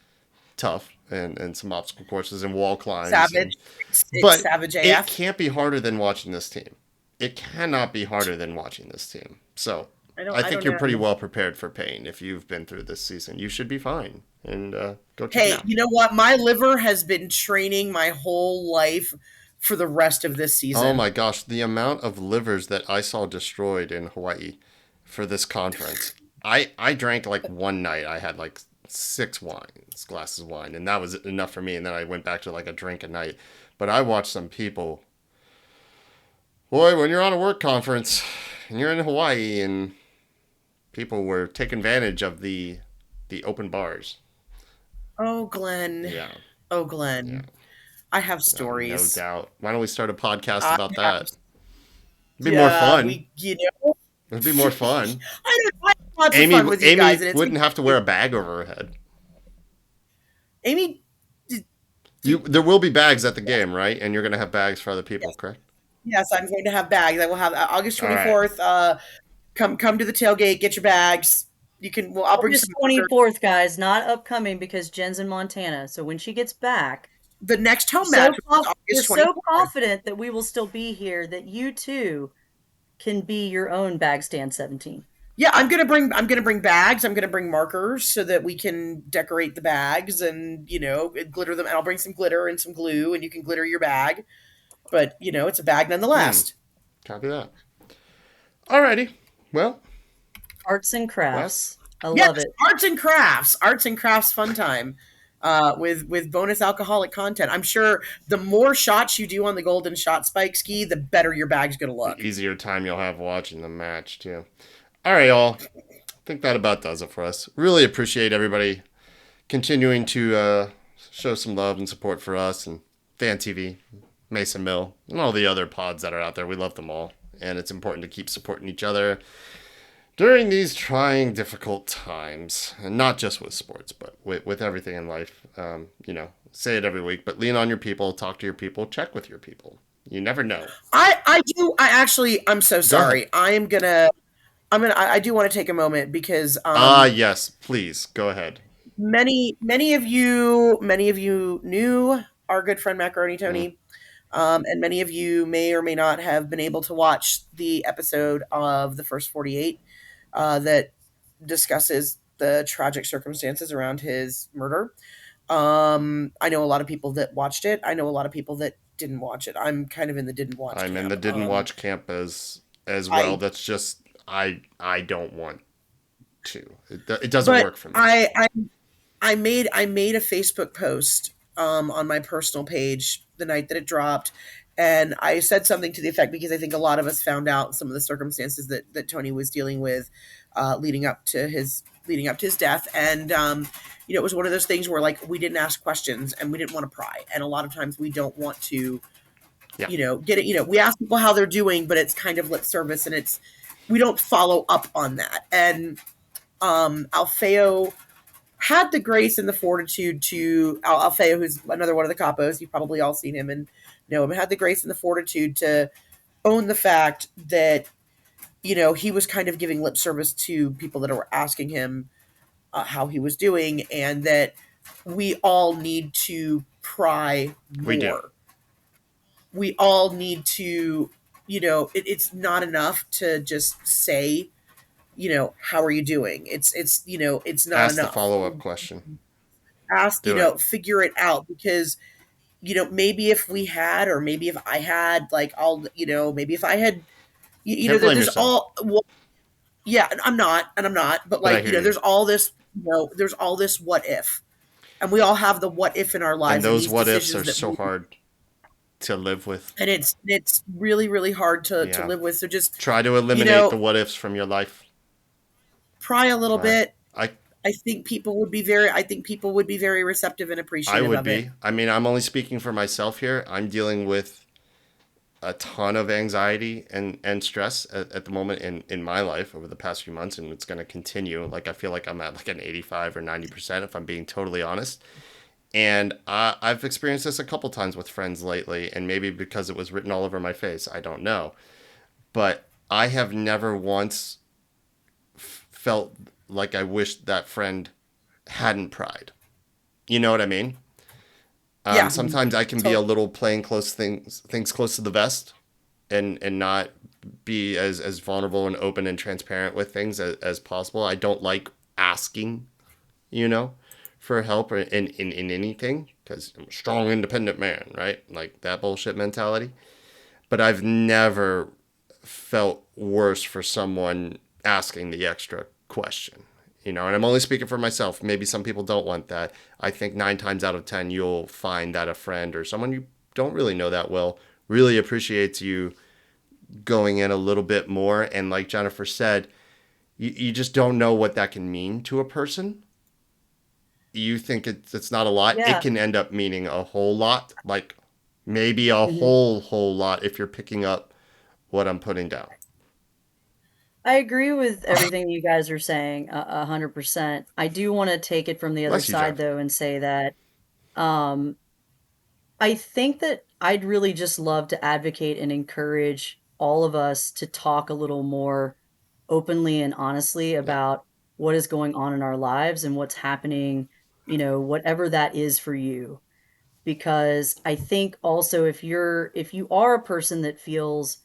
tough and some obstacle courses and wall climbs. Savage. It's But Savage it AF. can't be harder than watching this team. It cannot be harder than watching this team. So I think you're pretty well prepared for pain if you've been through this season. You should be fine. And go check it out. You know what? My liver has been training my whole life for the rest of this season. Oh my gosh, the amount of livers that I saw destroyed in Hawaii for this conference. I drank like one night. I had like 6 glasses of wine, and that was enough for me. And then I went back to like a drink a night. But I watched some people. Boy, when you're on a work conference and you're in Hawaii and people were taking advantage of the open bars. Oh, Glenn. Yeah. Oh, Glenn. Yeah. I have stories. No doubt. Why don't we start a podcast about that? It'd be Yeah, more fun. It'd be more fun. I have lots of fun with you guys. And Amy it's wouldn't have to wear a bag over her head. Amy, There will be bags at the game, right? And you're going to have bags for other people, correct? yes, I'm going to have bags. I will have August All right. 24th. Come to the tailgate. Get your bags. You can. Well, I'll bring August some. 24th, guys, not upcoming because Jen's in Montana. So when she gets back, The next home so match is we're August so 24th. confident that we will still be here that you too can be your own bag stand 17. Yeah, I'm gonna bring bags. I'm gonna bring markers so that we can decorate the bags and glitter them. And I'll bring some glitter and some glue, and you can glitter your bag. But it's a bag nonetheless. Copy that. Alrighty. Well, Arts and crafts. I Yes, love it. arts and crafts fun time. with bonus alcoholic content. I'm sure the more shots you do on the golden shot spike ski, the better your bag's going to The look. easier time you'll have watching the match, too. All right, y'all. I think that about does it for us. Really appreciate everybody continuing to show some love and support for us and FanTV, Mason Mill, and all the other pods that are out there. We love them all. And it's important to keep supporting each other during these trying, difficult times. And not just with sports, but with everything in life. Say it every week, but lean on your people, talk to your people, check with your people. You never know. I'm so sorry. I do want to take a moment because Yes, please go ahead. many of you knew our good friend Macaroni Tony, and many of you may or may not have been able to watch the episode of the First 48 that discusses the tragic circumstances around his murder. I know a lot of people that watched it. I know a lot of people that didn't watch it. I'm kind of in the didn't watch I'm camp. in the didn't watch camp as well. That's just I don't want to. It doesn't work for me. I made a Facebook post on my personal page the night that it dropped, and I said something to the effect, because I think a lot of us found out some of the circumstances that Tony was dealing with leading up to his death, and it was one of those things where, like, we didn't ask questions and we didn't want to pry, and a lot of times we don't want to, get it. We ask people how they're doing, but it's kind of lip service, and we don't follow up on that. And Alfeo had the grace and the fortitude to Alfeo, who's another one of the capos. You've probably all seen him and know him. Had the grace and the fortitude to own the fact that he was kind of giving lip service to people that were asking him how he was doing, and that we all need to pry more. We do. We all need to, it's not enough to just say, how are you doing? It's not Ask enough. Ask the follow-up question. Ask, figure it out, because, maybe if we had, or maybe if I had, like, maybe if I had, there's all, well, yeah, I'm not, but like, there's all this, there's all this what if, and we all have the what if in our lives. And those what ifs are so hard to live with. And it's really, really hard to live with. So just try to eliminate the what ifs from your life. Pry a little bit. I think people would be very receptive and appreciative of it. I would be. I mean, I'm only speaking for myself here. I'm dealing with a ton of anxiety and stress at the moment in my life over the past few months, and it's going to continue. Like, I feel like I'm at like an 85 or 90%, if I'm being totally honest. And I've experienced this a couple times with friends lately, and maybe because it was written all over my face, I don't know. But I have never once felt like I wished that friend hadn't pried. You know what I mean? Yeah. Sometimes I can be a little playing things close to the vest, and not be as vulnerable and open and transparent with things as possible. I don't like asking, for help or in anything, because I'm a strong, independent man, right? Like that bullshit mentality. But I've never felt worse for someone asking the extra question, and I'm only speaking for myself. Maybe some people don't want that. I think 9 times out of 10, you'll find that a friend or someone you don't really know that well really appreciates you going in a little bit more. And like Jennifer said, you just don't know what that can mean to a person. You think it's not a lot. Yeah. It can end up meaning a whole lot, like maybe a whole lot if you're picking up what I'm putting down. I agree with everything you guys are saying 100%. I do want to take it from the other side, though, and say that I think that I'd really just love to advocate and encourage all of us to talk a little more openly and honestly about what is going on in our lives and what's happening, whatever that is for you. Because I think also if you are a person that feels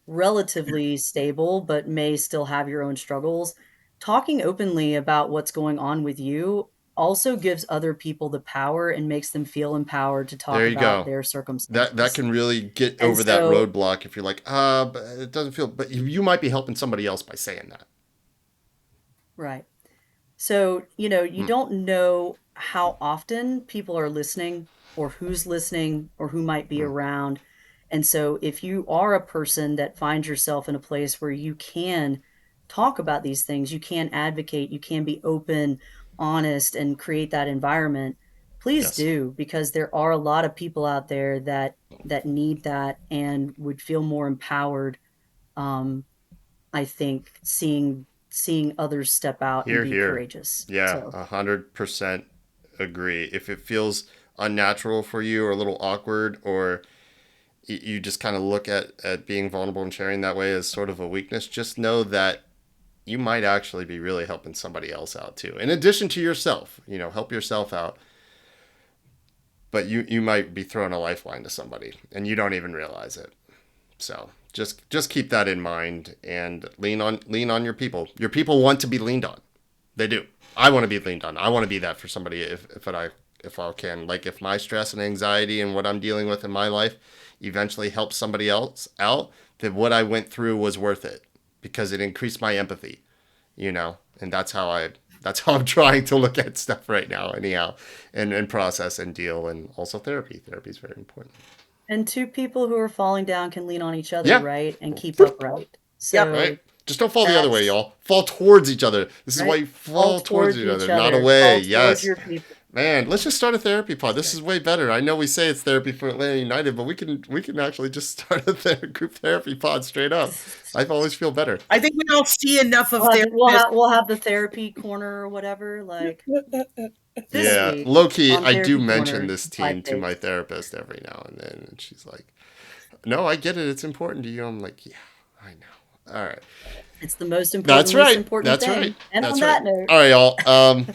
relatively stable, but may still have your own struggles, talking openly about what's going on with you also gives other people the power and makes them feel empowered to talk about their circumstances. That can really get over that roadblock if you're like, but it doesn't feel, but you might be helping somebody else by saying that. Right. So, you don't know how often people are listening or who's listening or who might be around. And so if you are a person that finds yourself in a place where you can talk about these things, you can advocate, you can be open, honest, and create that environment, please Yes. do, because there are a lot of people out there that need that and would feel more empowered. Um, I think seeing others step out and Here, be here. courageous. Yeah, So 100% agree. If it feels unnatural for you or a little awkward, or you just kind of look at being vulnerable and sharing that way as sort of a weakness, just know that you might actually be really helping somebody else out too. In addition to yourself, help yourself out. But you might be throwing a lifeline to somebody and you don't even realize it. So just keep that in mind and lean on your people. Your people want to be leaned on. They do. I want to be leaned on. I want to be that for somebody if I can. Like if my stress and anxiety and what I'm dealing with in my life eventually helps somebody else out, then what I went through was worth it because it increased my empathy, and that's how I'm trying to look at stuff right now, anyhow, and process and deal, and also therapy. Therapy is very important. and two people who are falling down can lean on each other, Yeah, right? And keep upright. Yep. right. So Just don't fall the other way, that's y'all. Fall towards each other. This is why right. you Fall fall towards towards each other, each not other. away. Fall towards Yes. your people. Man, let's just start a therapy pod. That's This right. is way better. I know we say it's therapy for Atlanta United, but we can actually just start a group therapy pod straight up. I always feel better. I think we don't see enough of We'll have we'll therapists. have we'll have the therapy corner or whatever, like this Yeah, week low key, on I do therapy mention corner this in five team to my days. therapist every now and then, and she's like, "No, I get it. It's important to you." I'm like, "Yeah, I know." All right. It's the most That's most right. important That's right. thing. And on That's right. that note, All right, y'all.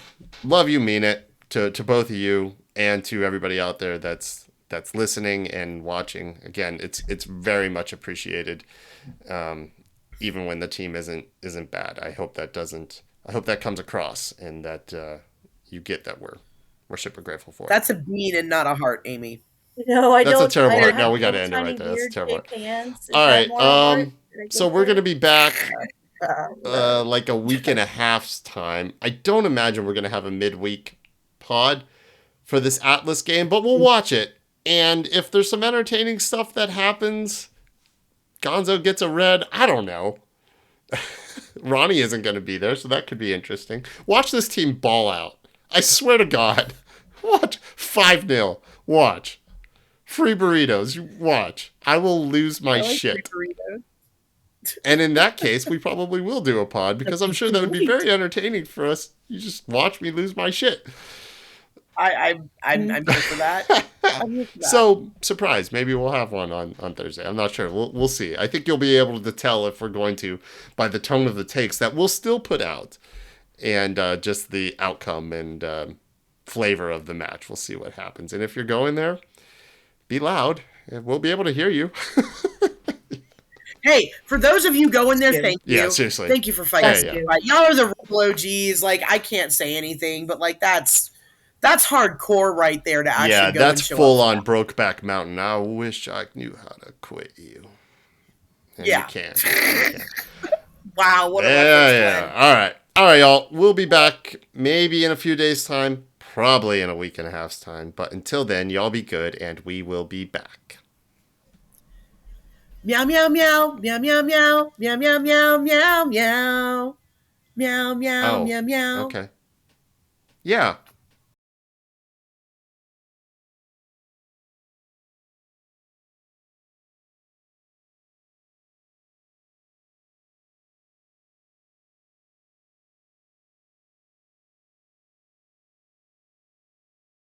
Love you, mean it to both of you and to everybody out there that's listening and watching. Again, it's very much appreciated. Even when the team isn't bad. I hope that doesn't. I hope that comes across and that you get that we're super grateful for it. That's a bean and not a heart, Amy. no, I That's a don't. I terrible heart. have No, a we got to little end it right tiny there. That's a weird terrible heart. shaped hands. Is All that right. more of a heart? Did I So get we're gonna there? be back No. like a week and a half's time. I don't imagine we're gonna have a midweek pod for this Atlas game, but we'll watch it. And if there's some entertaining stuff that happens, Gonzo gets a red. I don't know. Ronnie isn't going to be there, so that could be interesting. Watch this team ball out. I swear to God. Watch. 5-0. Watch. Free burritos. You watch. I will lose my I like free shit. burritos. And in that case, we probably will do a pod because I'm sure that would be Sweet. very entertaining for us. You just watch me lose my shit. I'm here for that. I'm here for that. So, surprise. Maybe we'll have one on Thursday. I'm not sure. We'll see. I think you'll be able to tell if we're going to by the tone of the takes that we'll still put out and just the outcome and flavor of the match. We'll see what happens. And if you're going there, be loud. And we'll be able to hear you. Hey, for those of you going there, you. thank you. Yeah, seriously. Thank you for fighting. Yeah, That's yeah. you. Fight. Y'all are the real OGs. Like I can't say anything, but like that's hardcore right there to actually Yeah, go that's and show full up. on Brokeback Mountain. I wish I knew how to quit you. And Yeah. you can't. You can't. Wow, what a Yeah, reference, yeah. Glenn. All right, y'all. We'll be back maybe in a few days' time, probably in a week and a half's time. But until then, y'all be good, and we will be back. Meow meow meow meow meow meow meow meow meow meow meow meow meow Oh, meow meow. okay. Yeah.